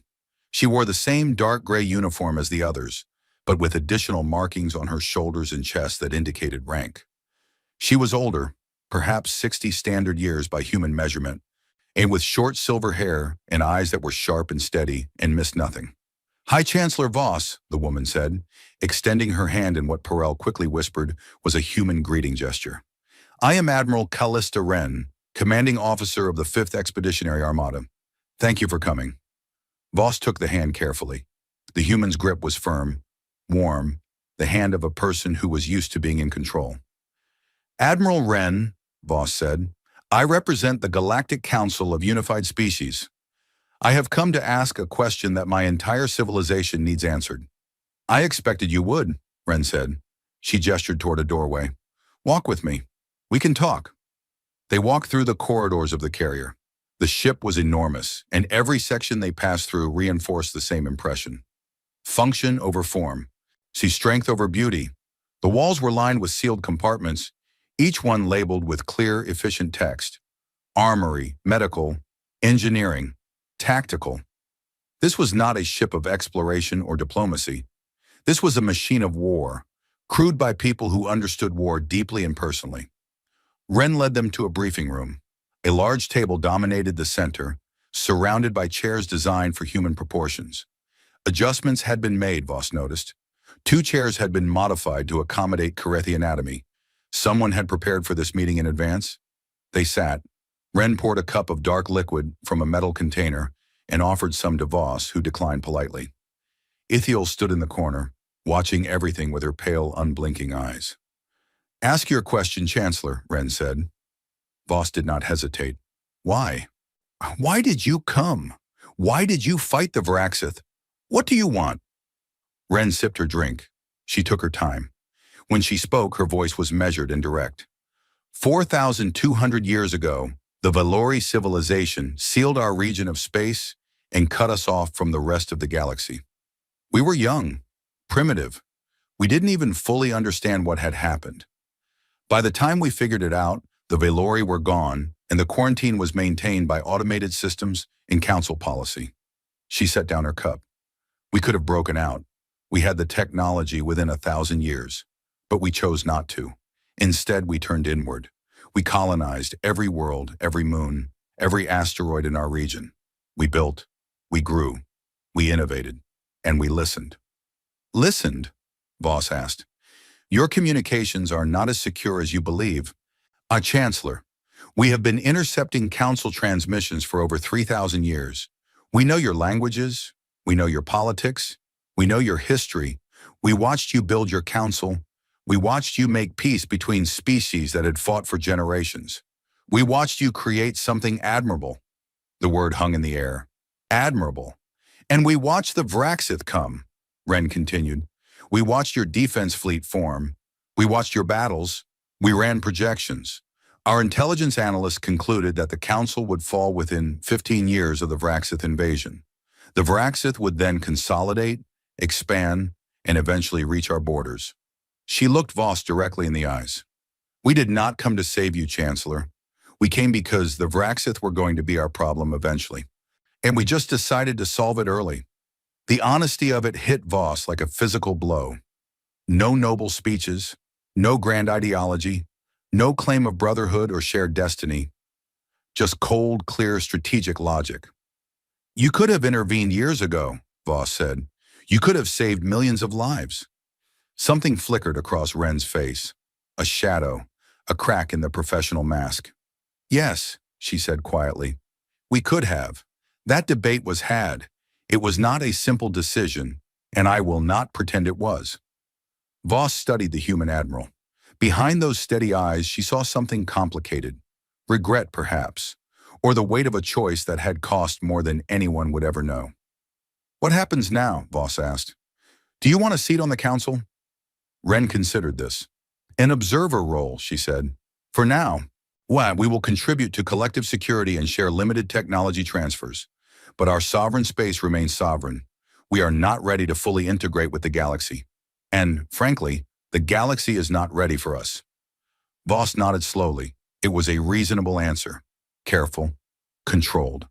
She wore the same dark gray uniform as the others, but with additional markings on her shoulders and chest that indicated rank. She was older, perhaps 60 standard years by human measurement, and with short silver hair and eyes that were sharp and steady and missed nothing. "High Chancellor Voss," the woman said, extending her hand in what Perel quickly whispered was a human greeting gesture. "I am Admiral Callista Wren, commanding officer of the 5th Expeditionary Armada. Thank you for coming." Voss took the hand carefully. The human's grip was firm, warm, the hand of a person who was used to being in control. "Admiral Wren," Voss said, "I represent the Galactic Council of Unified Species. I have come to ask a question that my entire civilization needs answered." "I expected you would," Wren said. She gestured toward a doorway. "Walk with me. We can talk." They walked through the corridors of the carrier. The ship was enormous, and every section they passed through reinforced the same impression. Function over form. See strength over beauty. The walls were lined with sealed compartments, each one labeled with clear, efficient text. Armory, medical, engineering, tactical. This was not a ship of exploration or diplomacy. This was a machine of war, crewed by people who understood war deeply and personally. Wren led them to a briefing room. A large table dominated the center, surrounded by chairs designed for human proportions. Adjustments had been made, Voss noticed. 2 chairs had been modified to accommodate Carethi anatomy. Someone had prepared for this meeting in advance. They sat. Wren poured a cup of dark liquid from a metal container and offered some to Voss, who declined politely. Ithiel stood in the corner, watching everything with her pale, unblinking eyes. "Ask your question, Chancellor," Wren said. Voss did not hesitate. "Why? Why did you come? Why did you fight the Varaxith? What do you want?" Wren sipped her drink. She took her time. When she spoke, her voice was measured and direct. 4,200 years ago, the Valori civilization sealed our region of space and cut us off from the rest of the galaxy. We were young, primitive. We didn't even fully understand what had happened. By the time we figured it out, the Valori were gone, and the quarantine was maintained by automated systems and council policy. She set down her cup. We could have broken out. We had the technology within 1,000 years, but we chose not to. Instead, we turned inward. We colonized every world, every moon, every asteroid in our region. We built, we grew, we innovated, and we listened. "Listened?" Voss asked. "Your communications are not as secure as you believe. Chancellor, we have been intercepting council transmissions for over 3,000 years. We know your languages, we know your politics, we know your history. We watched you build your council. We watched you make peace between species that had fought for generations. We watched you create something admirable." The word hung in the air. Admirable. "And we watched the Varaxith come," Wren continued. "We watched your defense fleet form. We watched your battles. We ran projections. Our intelligence analysts concluded that the council would fall within 15 years of the Varaxith invasion. The Varaxith would then consolidate, expand, and eventually reach our borders." She looked Voss directly in the eyes. "We did not come to save you, Chancellor. We came because the Varaxith were going to be our problem eventually. And we just decided to solve it early." The honesty of it hit Voss like a physical blow. No noble speeches, no grand ideology, no claim of brotherhood or shared destiny. Just cold, clear, strategic logic. "You could have intervened years ago," Voss said. "You could have saved millions of lives." Something flickered across Wren's face. A shadow, a crack in the professional mask. "Yes," she said quietly. "We could have. That debate was had. It was not a simple decision, and I will not pretend it was." Voss studied the human admiral. Behind those steady eyes, she saw something complicated. Regret, perhaps, or the weight of a choice that had cost more than anyone would ever know. "What happens now?" Voss asked. "Do you want a seat on the council?" Wren considered this. "An observer role," she said. "For now. We will contribute to collective security and share limited technology transfers. But our sovereign space remains sovereign. We are not ready to fully integrate with the galaxy. And, frankly, the galaxy is not ready for us." Voss nodded slowly. It was a reasonable answer. Careful, controlled.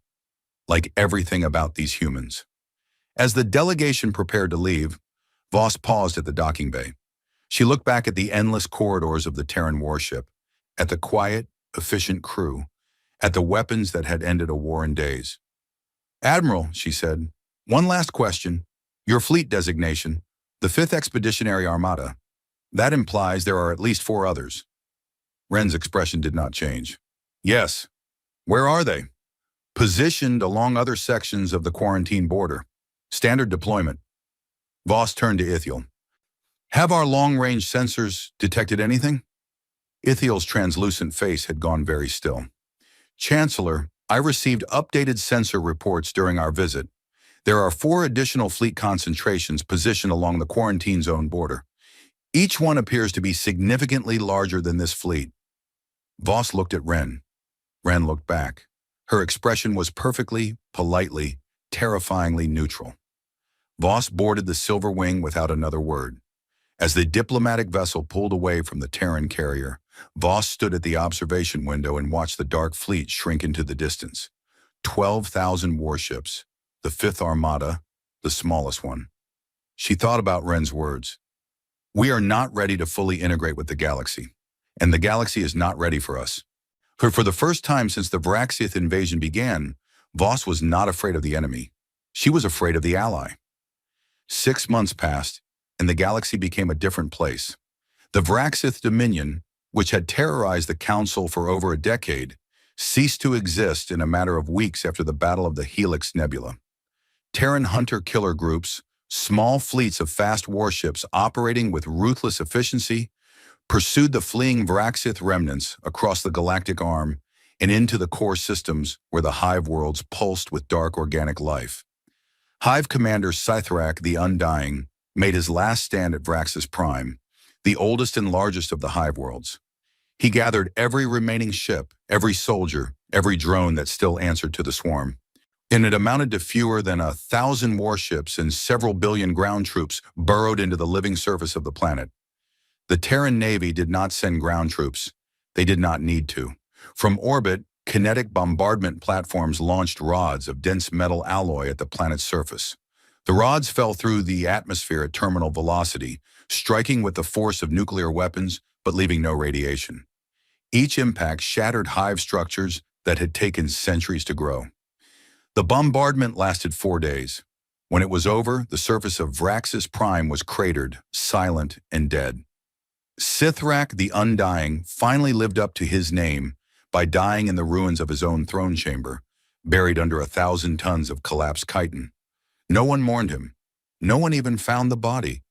Like everything about these humans. As the delegation prepared to leave, Voss paused at the docking bay. She looked back at the endless corridors of the Terran warship, at the quiet, efficient crew, at the weapons that had ended a war in days. "Admiral," she said, "one last question. Your fleet designation, the 5th Expeditionary Armada. That implies there are at least 4 others." Wren's expression did not change. "Yes. Where are they?" "Positioned along other sections of the quarantine border. Standard deployment." Voss turned to Ithiel. "Have our long-range sensors detected anything?" Ithiel's translucent face had gone very still. "Chancellor, I received updated sensor reports during our visit. There are 4 additional fleet concentrations positioned along the quarantine zone border. Each one appears to be significantly larger than this fleet." Voss looked at Wren. Wren looked back. Her expression was perfectly, politely, terrifyingly neutral. Voss boarded the Silver Wing without another word. As the diplomatic vessel pulled away from the Terran carrier, Voss stood at the observation window and watched the dark fleet shrink into the distance. 12,000 warships, the Fifth Armada, the smallest one. She thought about Wren's words. We are not ready to fully integrate with the galaxy, and the galaxy is not ready for us. For the first time since the Varaxith invasion began, Voss was not afraid of the enemy. She was afraid of the ally. 6 months passed, and the galaxy became a different place. The Varaxith Dominion, which had terrorized the Council for over a decade, ceased to exist in a matter of weeks after the Battle of the Helix Nebula. Terran hunter-killer groups, small fleets of fast warships operating with ruthless efficiency, pursued the fleeing Varaxith remnants across the galactic arm and into the core systems where the Hive worlds pulsed with dark organic life. Hive Commander Scythrak the Undying made his last stand at Vraxis Prime, the oldest and largest of the Hive worlds. He gathered every remaining ship, every soldier, every drone that still answered to the swarm. And it amounted to fewer than 1,000 warships and several billion ground troops burrowed into the living surface of the planet. The Terran Navy did not send ground troops. They did not need to. From orbit, kinetic bombardment platforms launched rods of dense metal alloy at the planet's surface. The rods fell through the atmosphere at terminal velocity, striking with the force of nuclear weapons, but leaving no radiation. Each impact shattered Hive structures that had taken centuries to grow. The bombardment lasted 4 days. When it was over, the surface of Vraxis Prime was cratered, silent, and dead. Scythrak the Undying finally lived up to his name by dying in the ruins of his own throne chamber, buried under 1,000 tons of collapsed chitin. No one mourned him. No one even found the body.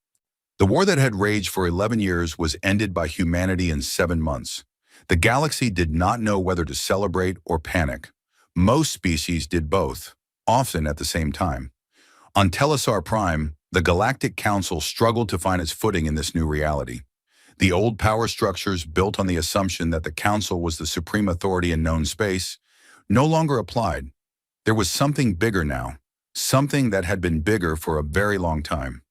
The war that had raged for 11 years was ended by humanity in 7 months. The galaxy did not know whether to celebrate or panic. Most species did both, often at the same time. On Telesar Prime, the Galactic Council struggled to find its footing in this new reality. The old power structures, built on the assumption that the Council was the supreme authority in known space, no longer applied. There was something bigger now, something that had been bigger for a very long time.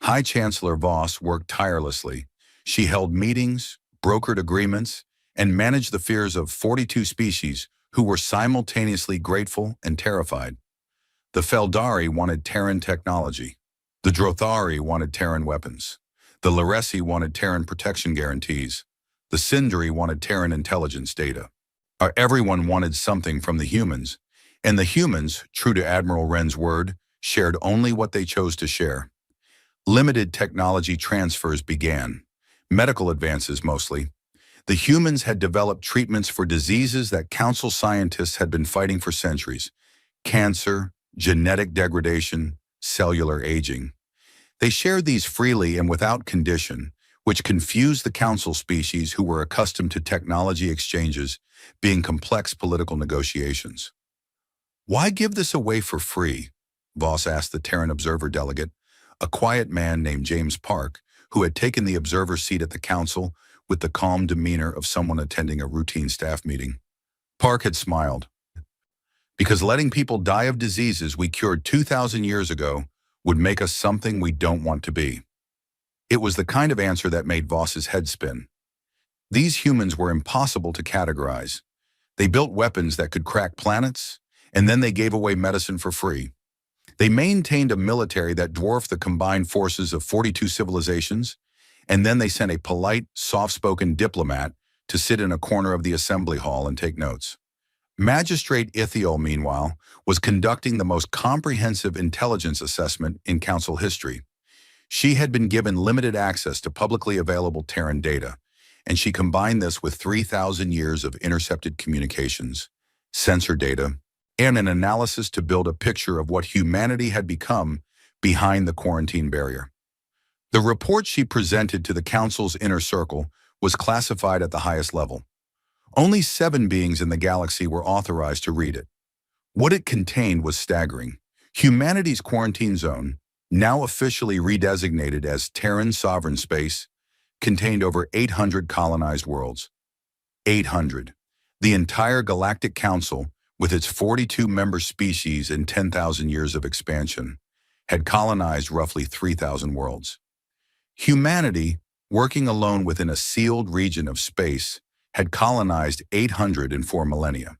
High Chancellor Voss worked tirelessly. She held meetings, brokered agreements, and managed the fears of 42 species who were simultaneously grateful and terrified. The Feldari wanted Terran technology. The Drothari wanted Terran weapons. The Laresi wanted Terran protection guarantees. The Sindri wanted Terran intelligence data. Everyone wanted something from the humans, and the humans, true to Admiral Wren's word, shared only what they chose to share. Limited technology transfers began. Medical advances mostly. The humans had developed treatments for diseases that Council scientists had been fighting for centuries. Cancer, genetic degradation, cellular aging. They shared these freely and without condition, which confused the Council species who were accustomed to technology exchanges being complex political negotiations. Why give this away for free? Voss asked the Terran Observer delegate, a quiet man named James Park, who had taken the observer seat at the Council with the calm demeanor of someone attending a routine staff meeting. Park had smiled. Because letting people die of diseases we cured 2,000 years ago would make us something we don't want to be. It was the kind of answer that made Voss's head spin. These humans were impossible to categorize. They built weapons that could crack planets, and then they gave away medicine for free. They maintained a military that dwarfed the combined forces of 42 civilizations, and then they sent a polite, soft-spoken diplomat to sit in a corner of the assembly hall and take notes. Magistrate Ithiel, meanwhile, was conducting the most comprehensive intelligence assessment in Council history. She had been given limited access to publicly available Terran data, and she combined this with 3,000 years of intercepted communications, sensor data, and an analysis to build a picture of what humanity had become behind the quarantine barrier. The report she presented to the Council's inner circle was classified at the highest level. Only 7 beings in the galaxy were authorized to read it. What it contained was staggering. Humanity's quarantine zone, now officially redesignated as Terran Sovereign Space, contained over 800 colonized worlds. 800. The entire Galactic Council, with its 42 member species and 10,000 years of expansion, had colonized roughly 3,000 worlds. Humanity, working alone within a sealed region of space, had colonized 804 millennia.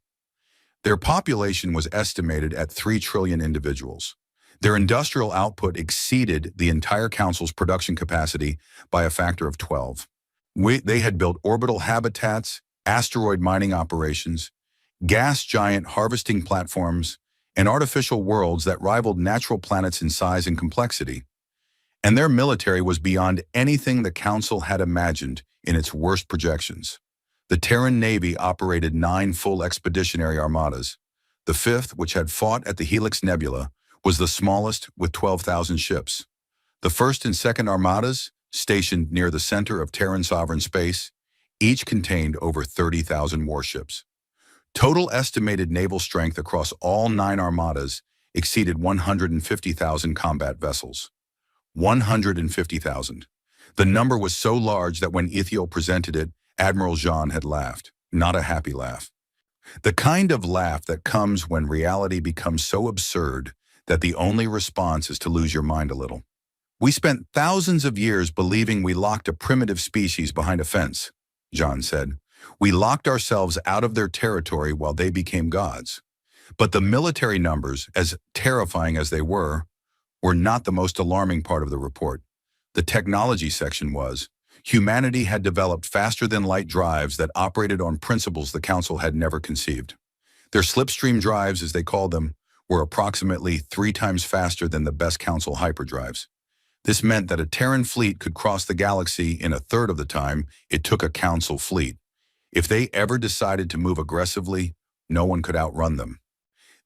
Their population was estimated at 3 trillion individuals. Their industrial output exceeded the entire council's production capacity by a factor of 12. They had built orbital habitats, asteroid mining operations, gas giant harvesting platforms, and artificial worlds that rivaled natural planets in size and complexity. And their military was beyond anything the Council had imagined in its worst projections. The Terran Navy operated 9 full expeditionary armadas. The fifth, which had fought at the Helix Nebula, was the smallest with 12,000 ships. The first and second armadas, stationed near the center of Terran sovereign space, each contained over 30,000 warships. Total estimated naval strength across all 9 armadas exceeded 150,000 combat vessels. 150,000. The number was so large that when Ithiel presented it, Admiral Jean had laughed, not a happy laugh. The kind of laugh that comes when reality becomes so absurd that the only response is to lose your mind a little. We spent thousands of years believing we locked a primitive species behind a fence, Jean said. We locked ourselves out of their territory while they became gods. But the military numbers, as terrifying as they were not the most alarming part of the report. The technology section was. Humanity had developed faster-than-light drives that operated on principles the Council had never conceived. Their slipstream drives, as they called them, were approximately 3 times faster than the best Council hyperdrives. This meant that a Terran fleet could cross the galaxy in a third of the time it took a Council fleet. If they ever decided to move aggressively, no one could outrun them.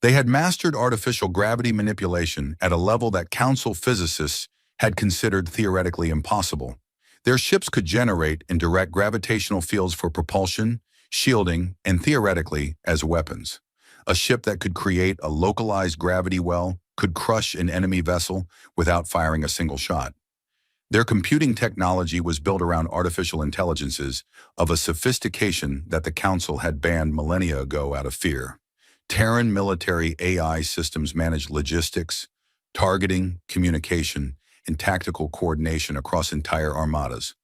They had mastered artificial gravity manipulation at a level that Council physicists had considered theoretically impossible. Their ships could generate and direct gravitational fields for propulsion, shielding, and theoretically as weapons. A ship that could create a localized gravity well could crush an enemy vessel without firing a single shot. Their computing technology was built around artificial intelligences of a sophistication that the Council had banned millennia ago out of fear. Terran military AI systems managed logistics, targeting, communication, and tactical coordination across entire armadas.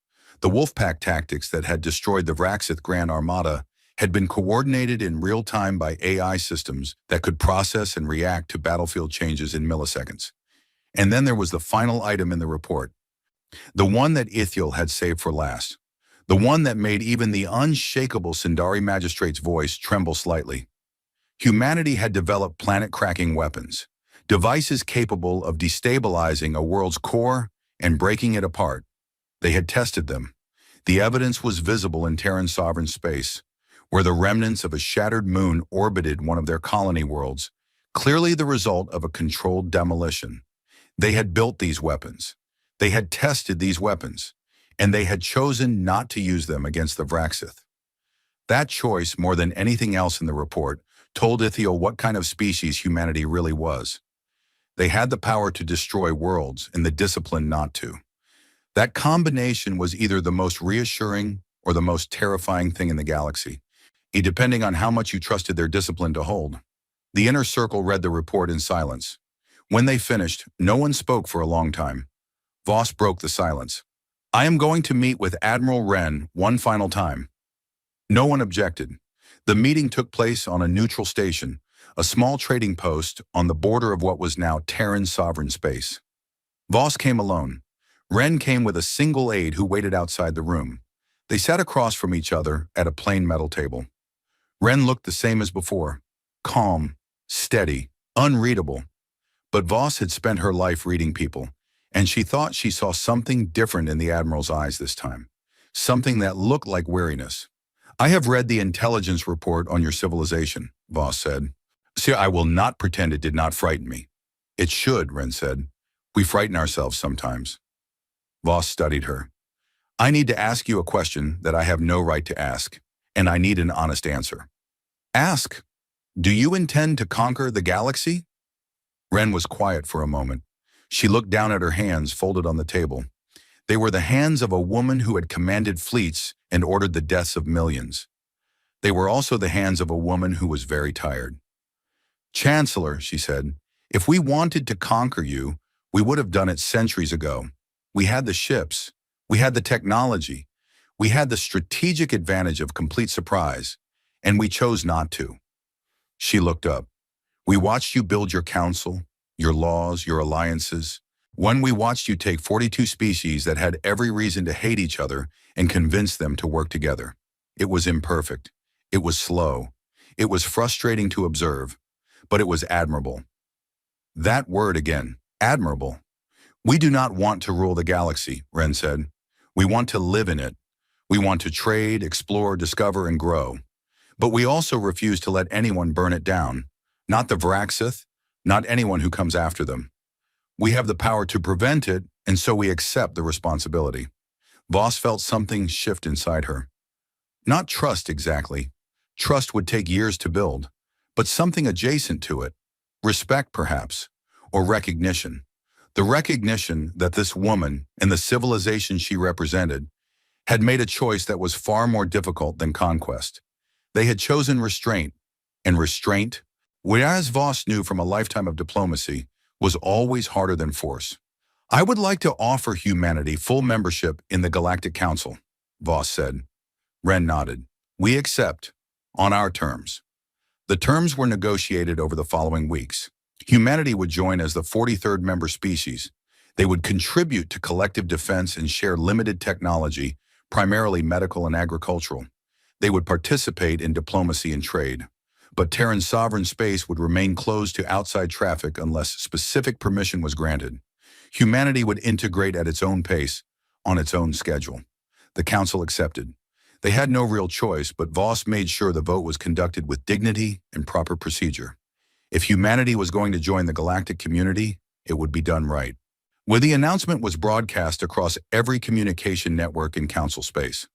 The Wolfpack tactics that had destroyed the Vraxith Grand Armada had been coordinated in real time by AI systems that could process and react to battlefield changes in milliseconds. And then there was the final item in the report. The one that Ithiel had saved for last. The one that made even the unshakable Sindari magistrate's voice tremble slightly. Humanity had developed planet-cracking weapons, devices capable of destabilizing a world's core and breaking it apart. They had tested them. The evidence was visible in Terran sovereign space, where the remnants of a shattered moon orbited one of their colony worlds, clearly the result of a controlled demolition. They had built these weapons. They had tested these weapons, and they had chosen not to use them against the Vraxith. That choice, more than anything else in the report, told Ithiel what kind of species humanity really was. They had the power to destroy worlds and the discipline not to. That combination was either the most reassuring or the most terrifying thing in the galaxy, depending on how much you trusted their discipline to hold. The inner circle read the report in silence. When they finished, no one spoke for a long time. Voss broke the silence. "I am going to meet with Admiral Wren one final time." No one objected. The meeting took place on a neutral station, a small trading post on the border of what was now Terran sovereign space. Voss came alone. Wren came with a single aide who waited outside the room. They sat across from each other at a plain metal table. Wren looked the same as before, calm, steady, unreadable. But Voss had spent her life reading people, and she thought she saw something different in the Admiral's eyes this time, something that looked like weariness. "I have read the intelligence report on your civilization," Voss said. "See, I will not pretend it did not frighten me." "It should," Wren said. "We frighten ourselves sometimes." Voss studied her. "I need to ask you a question that I have no right to ask, and I need an honest answer." "Ask. Do you intend to conquer the galaxy?" Wren was quiet for a moment. She looked down at her hands folded on the table. They were the hands of a woman who had commanded fleets and ordered the deaths of millions. They were also the hands of a woman who was very tired. "Chancellor," she said, "if we wanted to conquer you, we would have done it centuries ago. We had the ships. We had the technology. We had the strategic advantage of complete surprise, and we chose not to." She looked up. We watched you build your council, your laws, your alliances. When we watched you take 42 species that had every reason to hate each other and convince them to work together. It was imperfect. It was slow. It was frustrating to observe, but it was admirable. That word again, admirable. We do not want to rule the galaxy, Ren said. We want to live in it. We want to trade, explore, discover, and grow. But we also refuse to let anyone burn it down. Not the Varaxith, not anyone who comes after them. We have the power to prevent it, and so we accept the responsibility. Voss felt something shift inside her. Not trust exactly. Trust would take years to build, but something adjacent to it. Respect, perhaps, or recognition. The recognition that this woman and the civilization she represented had made a choice that was far more difficult than conquest. They had chosen restraint, and restraint, whereas Voss knew from a lifetime of diplomacy, was always harder than force. I would like to offer humanity full membership in the Galactic Council, Voss said. Ren nodded. We accept, on our terms. The terms were negotiated over the following weeks. Humanity would join as the 43rd member species. They would contribute to collective defense and share limited technology, primarily medical and agricultural. They would participate in diplomacy and trade. But Terran's sovereign space would remain closed to outside traffic unless specific permission was granted. Humanity would integrate at its own pace, on its own schedule. The Council accepted. They had no real choice, but Voss made sure the vote was conducted with dignity and proper procedure. If humanity was going to join the galactic community, it would be done right. When the announcement was broadcast across every communication network in Council space.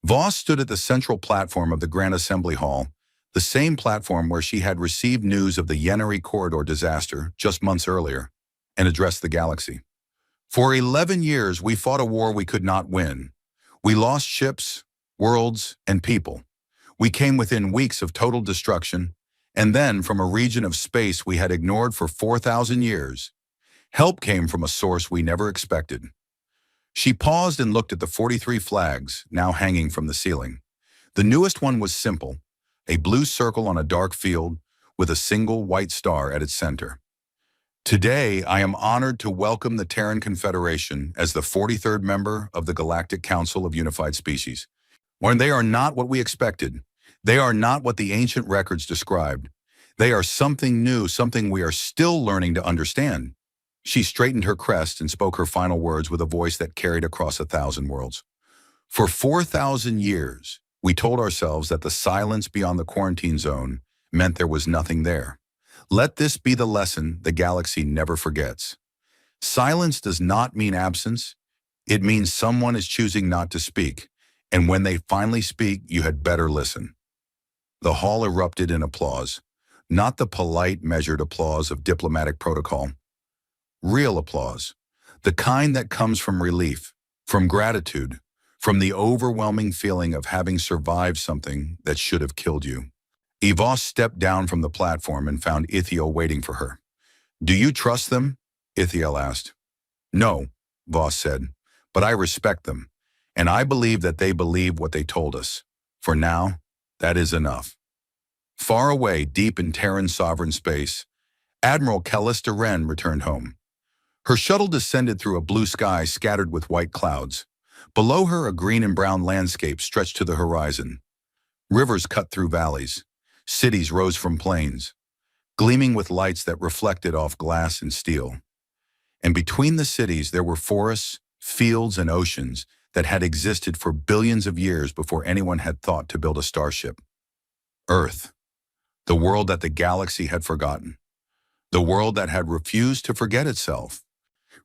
Voss stood at the central platform of the Grand Assembly Hall, the same platform where she had received news of the Yeneri corridor disaster just months earlier, and addressed the galaxy. For 11 years, we fought a war we could not win. We lost ships, worlds, and people. We came within weeks of total destruction, and then from a region of space we had ignored for 4,000 years. Help came from a source we never expected. She paused and looked at the 43 flags now hanging from the ceiling. The newest one was simple, a blue circle on a dark field with a single white star at its center. Today, I am honored to welcome the Terran Confederation as the 43rd member of the Galactic Council of Unified Species. When they are not what we expected, they are not what the ancient records described. They are something new, something we are still learning to understand. She straightened her crest and spoke her final words with a voice that carried across 1,000 worlds. For 4,000 years, we told ourselves that the silence beyond the quarantine zone meant there was nothing there. Let this be the lesson the galaxy never forgets. Silence does not mean absence. It means someone is choosing not to speak, and when they finally speak, you had better listen. The hall erupted in applause, not the polite, measured applause of diplomatic protocol. Real applause, the kind that comes from relief, from gratitude, from the overwhelming feeling of having survived something that should have killed you. Voss stepped down from the platform and found Ithiel waiting for her. Do you trust them? Ithiel asked. No, Voss said, but I respect them, and I believe that they believe what they told us. For now, that is enough. Far away, deep in Terran sovereign space, Admiral Callista Wren returned home. Her shuttle descended through a blue sky scattered with white clouds. Below her, a green and brown landscape stretched to the horizon. Rivers cut through valleys. Cities rose from plains, gleaming with lights that reflected off glass and steel. And between the cities, there were forests, fields, and oceans that had existed for billions of years before anyone had thought to build a starship. Earth, the world that the galaxy had forgotten, the world that had refused to forget itself.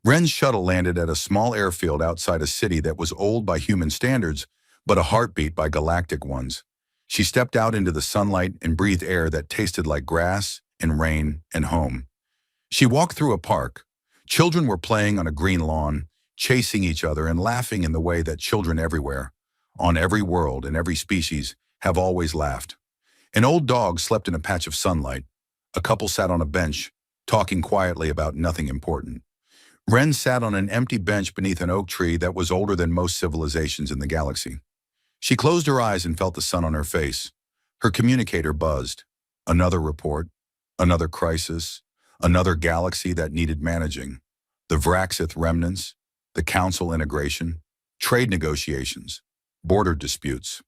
Wren's shuttle landed at a small airfield outside a city that was old by human standards, but a heartbeat by galactic ones. She stepped out into the sunlight and breathed air that tasted like grass and rain and home. She walked through a park. Children were playing on a green lawn, chasing each other and laughing in the way that children everywhere, on every world and every species, have always laughed. An old dog slept in a patch of sunlight. A couple sat on a bench, talking quietly about nothing important. Wren sat on an empty bench beneath an oak tree that was older than most civilizations in the galaxy. She closed her eyes and felt the sun on her face. Her communicator buzzed. Another report, another crisis, another galaxy that needed managing. The Vraxith remnants, the council integration, trade negotiations, border disputes.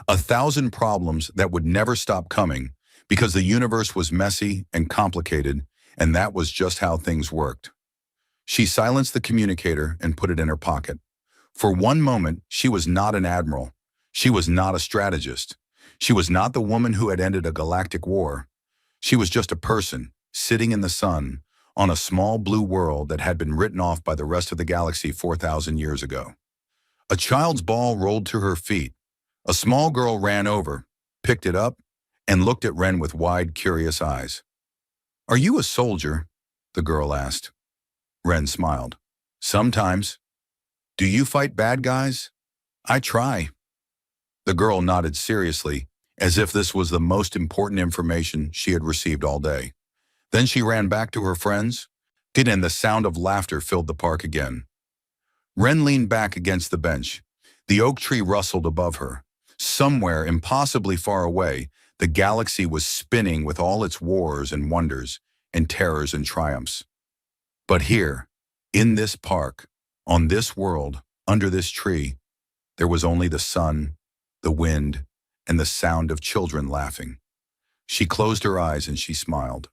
1,000 problems that would never stop coming because the universe was messy and complicated, and that was just how things worked. She silenced the communicator and put it in her pocket. For one moment, she was not an admiral. She was not a strategist. She was not the woman who had ended a galactic war. She was just a person, sitting in the sun, on a small blue world that had been written off by the rest of the galaxy 4,000 years ago. A child's ball rolled to her feet. A small girl ran over, picked it up, and looked at Ren with wide, curious eyes. "Are you a soldier?" the girl asked. Ren smiled. "Sometimes." "Do you fight bad guys?" "I try." The girl nodded seriously, as if this was the most important information she had received all day. Then she ran back to her friends, and the sound of laughter filled the park again. Ren leaned back against the bench. The oak tree rustled above her. Somewhere impossibly far away, the galaxy was spinning with all its wars and wonders and terrors and triumphs. But here, in this park, on this world, under this tree, there was only the sun, the wind, and the sound of children laughing. She closed her eyes and she smiled.